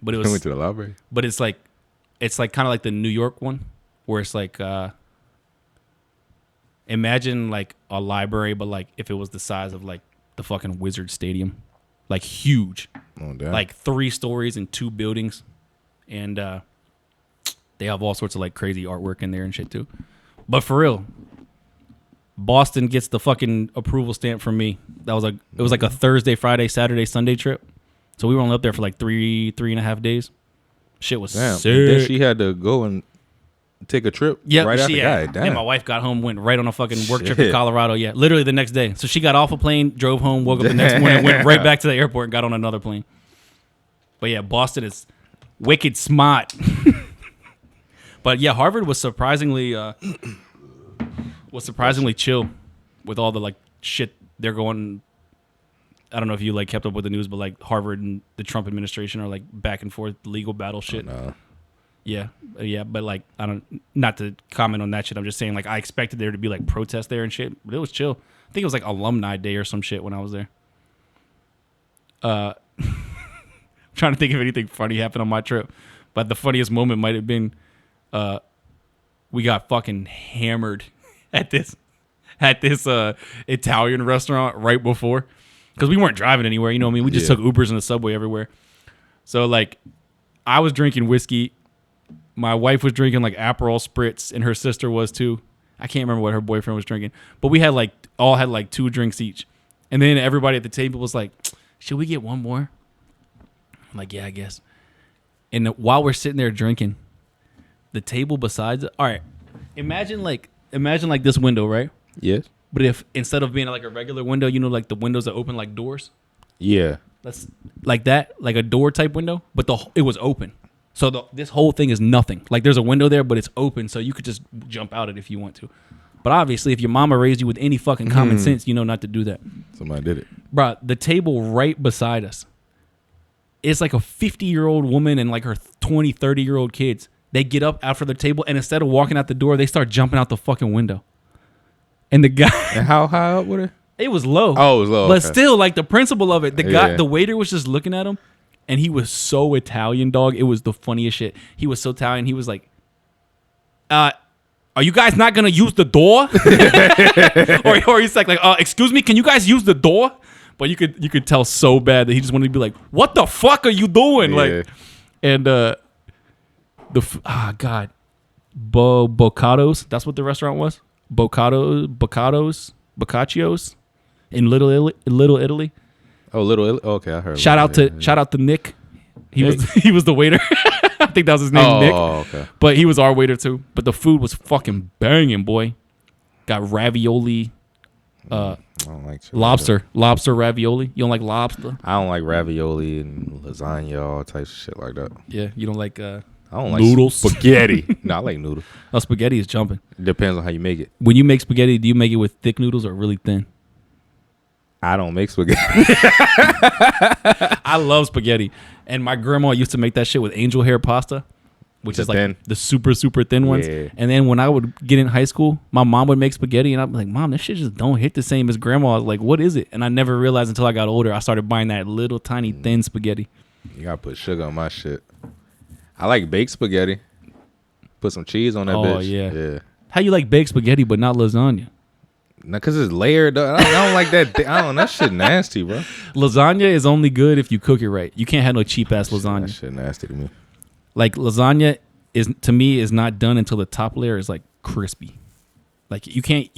But it was... I went to the library. But it's, like kind of like the New York one, where it's, like... Imagine, like, a library, but, like, if it was the size of, like, the fucking Wizard Stadium. Like, huge. Oh, damn. Like, 3 stories and 2 buildings. And they have all sorts of, like, crazy artwork in there and shit, too. But for real, Boston gets the fucking approval stamp from me. It was like a Thursday, Friday, Saturday, Sunday trip. So we were only up there for, like, 3.5 days. Shit was sick. Then she had to go and take a trip right after that. Damn. And my wife got home, went right on a fucking work trip to Colorado. Yeah, literally the next day. So she got off a plane, drove home, woke up the next morning, went right back to the airport and got on another plane. But yeah, Boston is wicked smart. But yeah, Harvard was surprisingly chill with all the like shit they're going. I don't know if you like kept up with the news, but like Harvard and the Trump administration are like back and forth legal battle shit. Oh, no. Yeah, but like not to comment on that shit. I'm just saying like I expected there to be like protests there and shit, but it was chill. I think it was like Alumni Day or some shit when I was there. I'm trying to think if anything funny happened on my trip, but the funniest moment might have been we got fucking hammered at this Italian restaurant right before because we weren't driving anywhere. You know what I mean? We just took Ubers in the subway everywhere. So like I was drinking whiskey. My wife was drinking like Aperol Spritz, and her sister was too. I can't remember what her boyfriend was drinking, but we had all had 2 drinks each. And then everybody at the table was like, "Should we get one more?" I'm like, "Yeah, I guess." And while we're sitting there drinking, the table besides it, all right, imagine like this window, right? Yes. But if instead of being like a regular window, you know, like the windows that open like doors. Yeah. That's like that, like a door type window, but it was open. So this whole thing is nothing. Like there's a window there, but it's open, so you could just jump out it if you want to. But obviously, if your mama raised you with any fucking common sense, you know not to do that. Somebody did it. Bro, the table right beside us, it's like a 50-year-old woman and like her 20, 30-year-old kids. They get up after the table, and instead of walking out the door, they start jumping out the fucking window. And the guy... And how high up with it? It was low. Oh, it was low. But still, like the principle of it, the waiter was just looking at him. And he was so Italian, dog. It was the funniest shit. He was so Italian. He was like, are you guys not going to use the door? or he's like, excuse me, can you guys use the door? But you could tell so bad that he just wanted to be like, what the fuck are you doing? Yeah. Like, and Boccatos. That's what the restaurant was. Boccaccios in Little Italy. Oh, Little Italy. Okay, I heard. Shout out to Nick. He was the waiter. I think that was his name, Nick. Oh, okay. But he was our waiter too. But the food was fucking banging, boy. Got ravioli, I don't like lobster ravioli. You don't like lobster? I don't like ravioli and lasagna, all types of shit like that. Yeah, you don't like I don't like noodles? Spaghetti. No, I like noodles. Oh, spaghetti is jumping. It depends on how you make it. When you make spaghetti, do you make it with thick noodles or really thin? I don't make spaghetti. I love spaghetti. And my grandma used to make that shit with angel hair pasta, which is like the super, super thin ones. Yeah. And then when I would get in high school, my mom would make spaghetti, and I'd be like, Mom, this shit just don't hit the same as grandma. Like, what is it? And I never realized until I got older, I started buying that little tiny thin spaghetti. You gotta put sugar on my shit. I like baked spaghetti. Put some cheese on that bitch. Oh, yeah. How you like baked spaghetti but not lasagna? No, because it's layered. I don't like that. That shit nasty, bro. Lasagna is only good if you cook it right. You can't have no cheap ass lasagna. That shit nasty to me. Like lasagna is, to me, is not done until the top layer is like crispy. Like you can't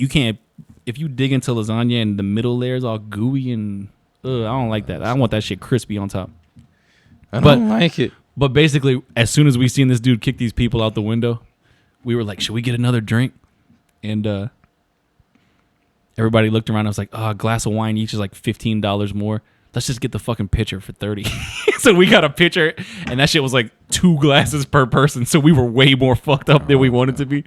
if you dig into lasagna and the middle layer is all gooey and I don't like that. I want that shit crispy on top. I don't like it. But basically, as soon as we seen this dude kick these people out the window, we were like, should we get another drink? And everybody looked around. I was like, a glass of wine each is like $15 more. Let's just get the fucking pitcher for $30. So we got a pitcher, and that shit was like 2 glasses per person. So we were way more fucked up than we wanted to be.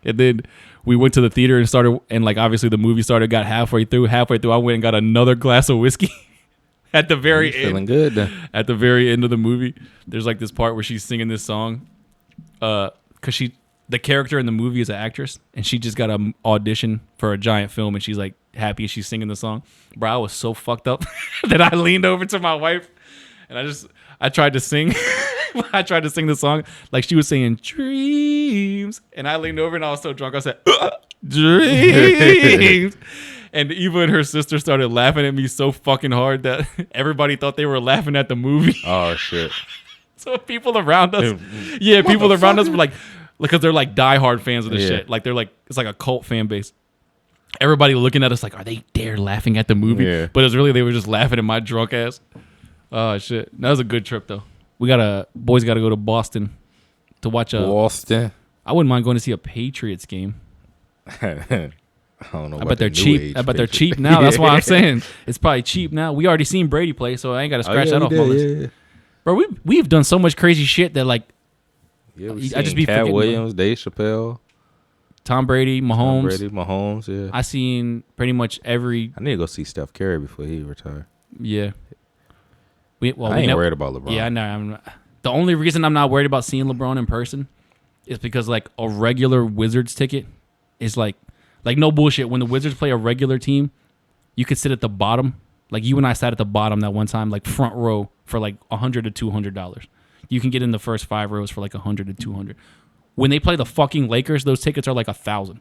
And then we went to the theater and started, and like obviously the movie started, got halfway through. Halfway through, I went and got another glass of whiskey. At the very end, feeling good then. At the very end of the movie, there's like this part where she's singing this song, because the character in the movie is an actress, and she just got an audition for a giant film, and she's like happy she's singing the song. Bro, I was so fucked up that I leaned over to my wife, and I tried to sing. I tried to sing the song like she was saying dreams, and I leaned over and I was so drunk I said dreams. And Eva and her sister started laughing at me so fucking hard that everybody thought they were laughing at the movie. Oh shit. So people around us, people around us were like, because they're like diehard fans of this shit. Like they're like, it's like a cult fan base. Everybody looking at us like, are they dare laughing at the movie? Yeah. But it was really, they were just laughing at my drunk ass. Oh shit. That was a good trip though. Boys got to go to Boston to watch Boston. I wouldn't mind going to see a Patriots game. I don't know. I bet they're cheap. I bet they're cheap now. That's why I'm saying it's probably cheap now. We already seen Brady play, so I ain't got to scratch that off my list. Yeah. Bro, we've done so much crazy shit that like, I just be Cat Williams, Dave Chappelle, Tom Brady, Mahomes. Yeah. I seen pretty much every. I need to go see Steph Curry before he retire. Yeah. I ain't worried about LeBron. Yeah, I know. The only reason I'm not worried about seeing LeBron in person is because like a regular Wizards ticket is like no bullshit. When the Wizards play a regular team, you could sit at the bottom. Like you and I sat at the bottom that one time, like front row for like $100 to $200. You can get in the first 5 rows for like $100 to $200. When they play the fucking Lakers, those tickets are like $1,000.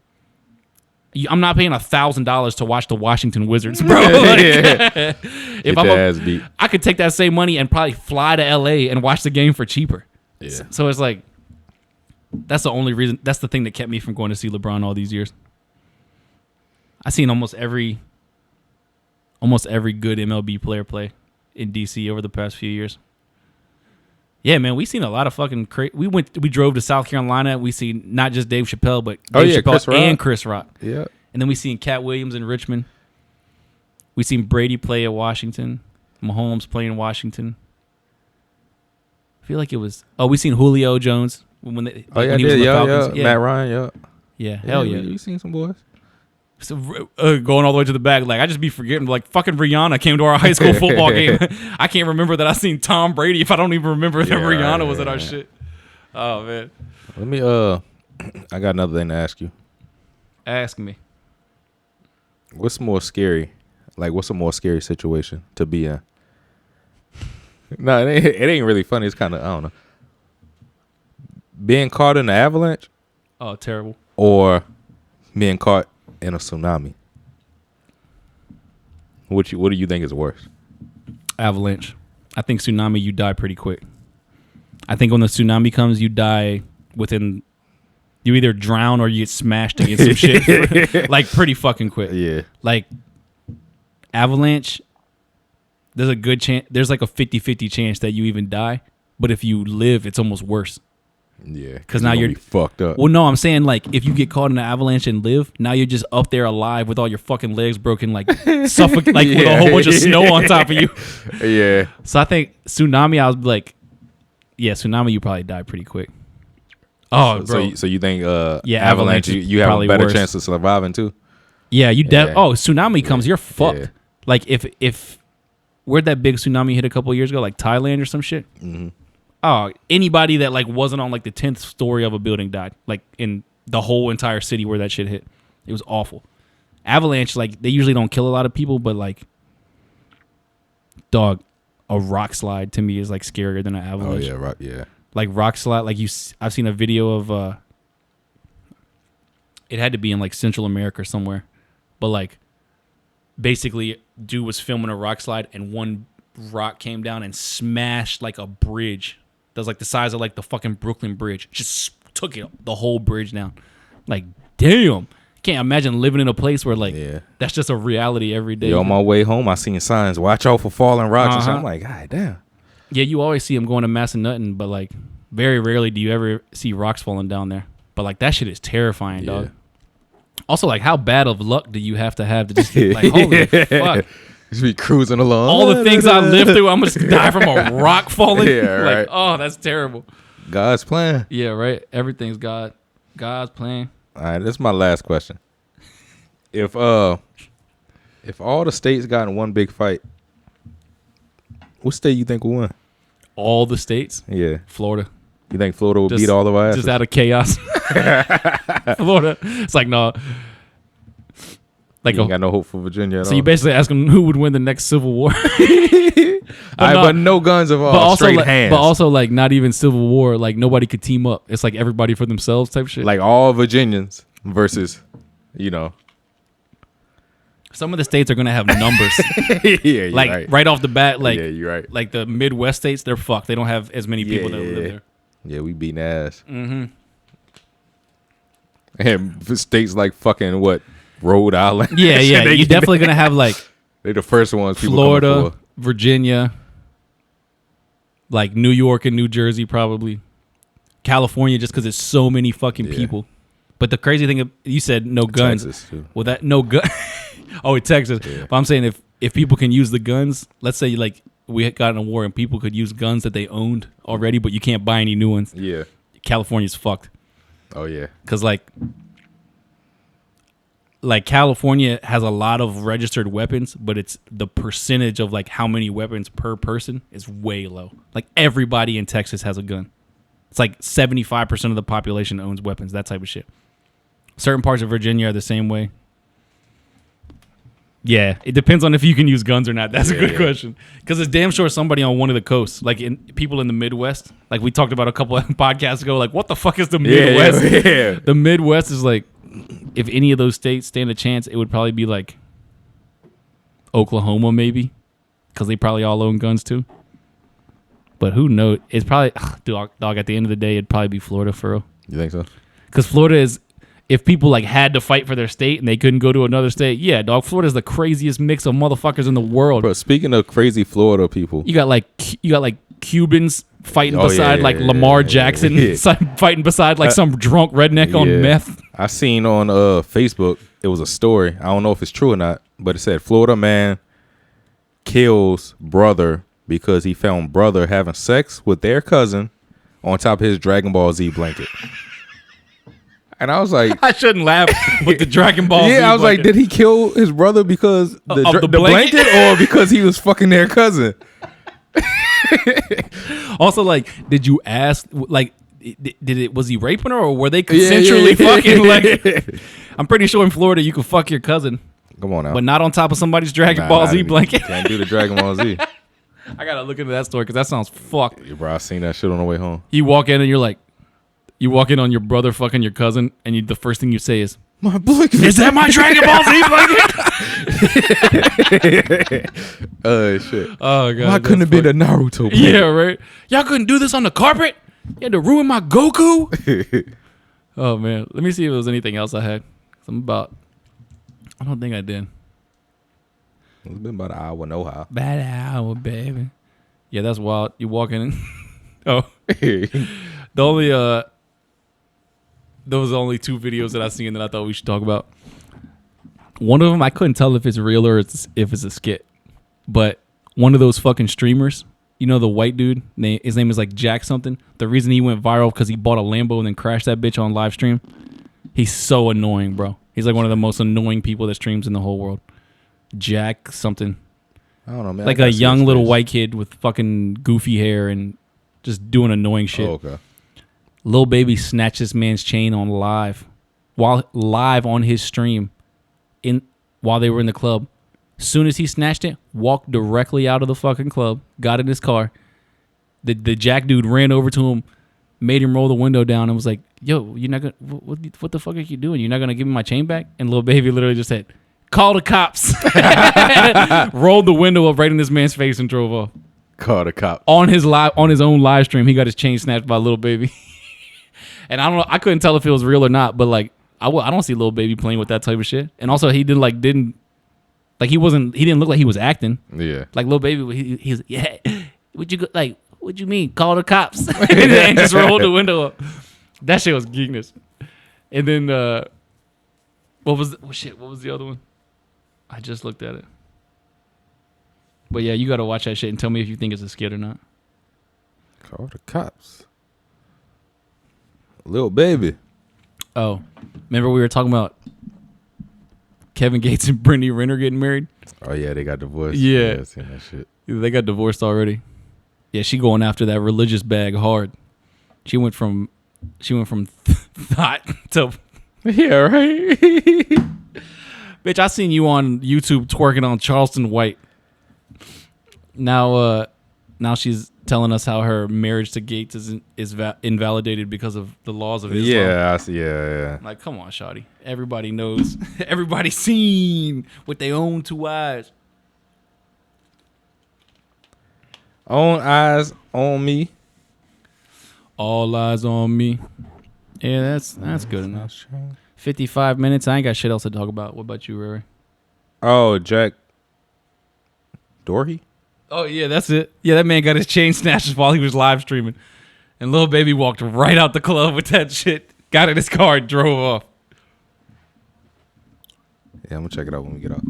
I'm not paying $1,000 to watch the Washington Wizards, bro. I could take that same money and probably fly to LA and watch the game for cheaper. Yeah. So it's like, that's the only reason. That's the thing that kept me from going to see LeBron all these years. I've seen almost every good MLB player play in DC over the past few years. Yeah, man, we seen a lot of fucking we drove to South Carolina. We seen not just Dave Chappelle, but Dave Chappelle and Chris Rock. Yeah. And then we seen Cat Williams in Richmond. We seen Brady play at Washington. Mahomes play in Washington. I feel like it was. Oh, we seen Julio Jones when he was in the Falcons. Yeah. Matt Ryan. Yeah, hell yeah. You seen some boys. So, going all the way to the back, like I just be forgetting, like fucking Rihanna came to our high school football game. I can't remember that I seen Tom Brady if I don't even remember that Rihanna was at our shit. Oh man. Let me I got another thing to ask you. Ask me. What's more scary? Like what's a more scary situation to be in? No, it ain't really funny. It's kind of, I don't know. Being caught in an avalanche? Oh, terrible. Or being caught in a tsunami? What do you think is worse? Avalanche. I think tsunami, you die pretty quick. I think when the tsunami comes, you die within. You either drown or you get smashed against some shit, like pretty fucking quick. Yeah. Like avalanche, there's a good chance. There's like a 50-50 chance that you even die, but if you live, it's almost worse. Yeah, because now you're fucked up. Well, no, I'm saying like if you get caught in an avalanche and live, now you're just up there alive with all your fucking legs broken, like with a whole bunch of snow on top of you. Yeah. So I think tsunami, I was like, yeah, tsunami, you probably die pretty quick. Oh, bro. So you think avalanche, you have a better chance of surviving too? Yeah, tsunami comes, you're fucked. Yeah. Like if where'd that big tsunami hit a couple years ago, like Thailand or some shit? Mm-hmm. Oh, anybody that like wasn't on like the 10th story of a building died, like in the whole entire city where that shit hit. It was awful. Avalanche, like they usually don't kill a lot of people, but like, dog, a rock slide to me is like scarier than an avalanche. Oh yeah, Like rock slide, like I've seen a video of, it had to be in like Central America or somewhere, but like, basically, dude was filming a rock slide and one rock came down and smashed like a bridge. That's like the size of like the fucking Brooklyn Bridge. Just took it the whole bridge down. Like, damn. can't imagine living in a place where like that's just a reality every day. On my way home, I seen signs, watch out for falling rocks. And shit. I'm like, God damn. Yeah, you always see them going to Massanutten, but like very rarely do you ever see rocks falling down there. But like that shit is terrifying, dog. Also, like how bad of luck do you have to just like holy fuck. Just be cruising along. All the things I lived through, I'm just die from a rock falling. Yeah, right. Like, oh, that's terrible. God's plan. Yeah, right. Everything's God's plan. All right, this is my last question. If all the states got in one big fight, what state you think will win? All the states? Yeah. Florida. You think Florida will beat all of our asses? Just out of chaos. Florida. It's like, no. Like you ain't got no hope for Virginia at all. You basically asking who would win the next Civil War. but no guns of all, straight hands. But also, like, not even Civil War. Like, nobody could team up. It's like everybody for themselves type shit. Like all Virginians versus, Some of the states are going to have numbers. You're like, right off the bat, like, yeah, you're right. Like the Midwest states, they're fucked. They don't have as many people that live there. Yeah, we beating ass. Mm-hmm. And for states like fucking, Rhode Island. Yeah. You're definitely going to have, like... They're the first ones people Florida, Virginia, like New York and New Jersey probably. California just because it's so many fucking people. But the crazy thing, you said no guns. Texas, too. Well, that no gun. Oh, Texas. Yeah. But I'm saying if people can use the guns, let's say like we got in a war and people could use guns that they owned already, but you can't buy any new ones. Yeah. California's fucked. Oh, yeah. Because like California has a lot of registered weapons, but it's the percentage of like how many weapons per person is way low. Like everybody in Texas has a gun. It's like 75% of the population owns weapons, that type of shit. Certain parts of Virginia are the same way. Yeah, it depends on if you can use guns or not. That's a good question. Because it's damn sure somebody on one of the coasts, like people in the Midwest, like we talked about a couple of podcasts ago, like what the fuck is the Midwest? Yeah. The Midwest is like, if any of those states stand a chance, it would probably be like Oklahoma maybe, because they probably all own guns too. But who knows? It's probably, dog, at the end of the day, it'd probably be Florida for real. You think so? Because Florida is, if people like had to fight for their state and they couldn't go to another state, yeah, dog, Florida's the craziest mix of motherfuckers in the world. Bro, speaking of crazy Florida people, you got like Cubans fighting beside Lamar Jackson, fighting beside like some drunk redneck on meth. I seen on Facebook, it was a story. I don't know if it's true or not, but it said Florida man kills brother because he found brother having sex with their cousin on top of his Dragon Ball Z blanket. And I was like, I shouldn't laugh with the Dragon Ball Z I was blanket. like, did he kill his brother because the blanket or because he was fucking their cousin? Also, like, did you ask, like, was he raping her or were they consensually fucking? Like, I'm pretty sure in Florida you can fuck your cousin. Come on now. But not on top of somebody's Dragon Ball Z blanket. Can't do the Dragon Ball Z. I gotta look into that story because that sounds fucked. Yeah, bro, I seen that shit on the way home. You walk in and you're like, you walk in on your brother fucking your cousin, and the first thing you say is, "My blanket. Is that my Dragon Ball Z blanket?" Oh shit. Oh god. Why couldn't it be the Naruto blanket? Yeah, right. Y'all couldn't do this on the carpet. You had to ruin my Goku. Oh man. Let me see if there was anything else I had. I don't think I did. It's been about an hour, no how. Bad hour, baby. Yeah, that's wild. You walk in. Oh. There was only 2 videos that I seen that I thought we should talk about. One of them, I couldn't tell if it's real or if it's a skit. But one of those fucking streamers, you know, the white dude, his name is like Jack something. The reason he went viral because he bought a Lambo and then crashed that bitch on live stream. He's so annoying, bro. He's like one of the most annoying people that streams in the whole world. Jack something. I don't know, man. Like a young little white kid with fucking goofy hair and just doing annoying shit. Oh, okay. Lil Baby snatched this man's chain on live on his stream while they were in the club. Soon as he snatched it, walked directly out of the fucking club, got in his car. The Jack dude ran over to him, made him roll the window down and was like, "Yo, you're not gonna what the fuck are you doing? You're not gonna give me my chain back?" And Lil Baby literally just said, "Call the cops." Rolled the window up right in this man's face and drove off. Call the cops. On his own live stream, he got his chain snatched by Lil Baby. And I don't know, I couldn't tell if it was real or not, but like I don't see Lil Baby playing with that type of shit. And also, he didn't look like he was acting. Yeah. Like Lil Baby, he's yeah. What you mean? Call the cops and just roll the window up. That shit was geekness. And then what was the other one? I just looked at it. But yeah, you got to watch that shit and tell me if you think it's a skit or not. Call the cops. Lil Baby. Oh, remember we were talking about Kevin Gates and Brittany Renner getting married? Oh yeah, they got divorced. Yeah, I seen that shit. They got divorced already. Yeah, she going after that religious bag hard. She went from thought to yeah, right. bitch. I seen you on YouTube twerking on Charleston White. Now she's telling us how her marriage to Gates is invalidated because of the laws of Islam. Yeah, I see. Yeah. Like, come on, shawty. Everybody knows. Everybody's seen with their own two eyes. Own eyes on me. All eyes on me. Yeah, that's good enough. 55 minutes. I ain't got shit else to talk about. What about you, Ray Ray? Oh, Jack Doherty? Oh, yeah, that's it. Yeah, that man got his chain snatched while he was live streaming. And Lil Baby walked right out the club with that shit. Got in his car and drove off. Yeah, I'm going to check it out when we get out.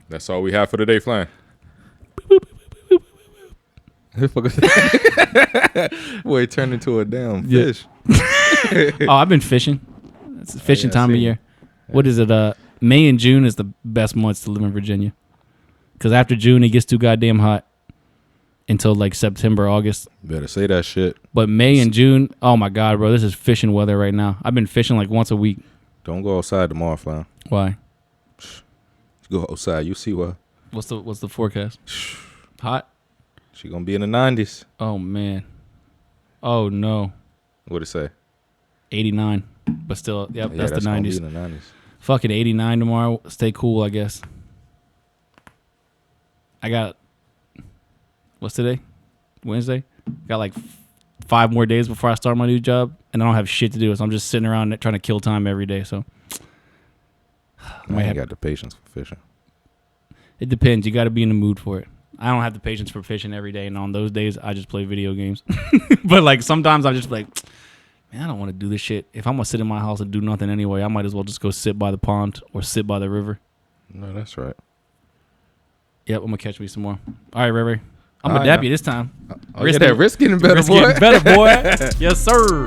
That's all we have for today, Flann. Boy, it turned into a damn fish. Oh, I've been fishing. It's fishing time of year. Yeah. What is it? May and June is the best months to live in Virginia. Because after June, it gets too goddamn hot until like September, August. Better say that shit. But May and June, oh my God, bro, this is fishing weather right now. I've been fishing like once a week. Don't go outside tomorrow, Flann. Why? Go outside, you see why. What's the forecast? Hot? She gonna be in the 90s. Oh man. Oh no. What'd it say? 89. But still, yep, yeah, that's the 90s. Gonna be in the 90s. Fucking 89 tomorrow. Stay cool, I guess. I got, what's today? Wednesday? Got like 5 more days before I start my new job, and I don't have shit to do, so I'm just sitting around trying to kill time every day. So I ain't got the patience for fishing. It depends. You got to be in the mood for it. I don't have the patience for fishing every day, and on those days, I just play video games. But like sometimes I'm just like, man, I don't want to do this shit. If I'm gonna sit in my house and do nothing anyway, I might as well just go sit by the pond or sit by the river. No, that's right. Yep, I'm gonna catch me some more. All right, Ray Ray. I'm gonna dap you this time. Oh, yeah, that wrist getting better, wrist boy. Getting better, boy. Yes, sir.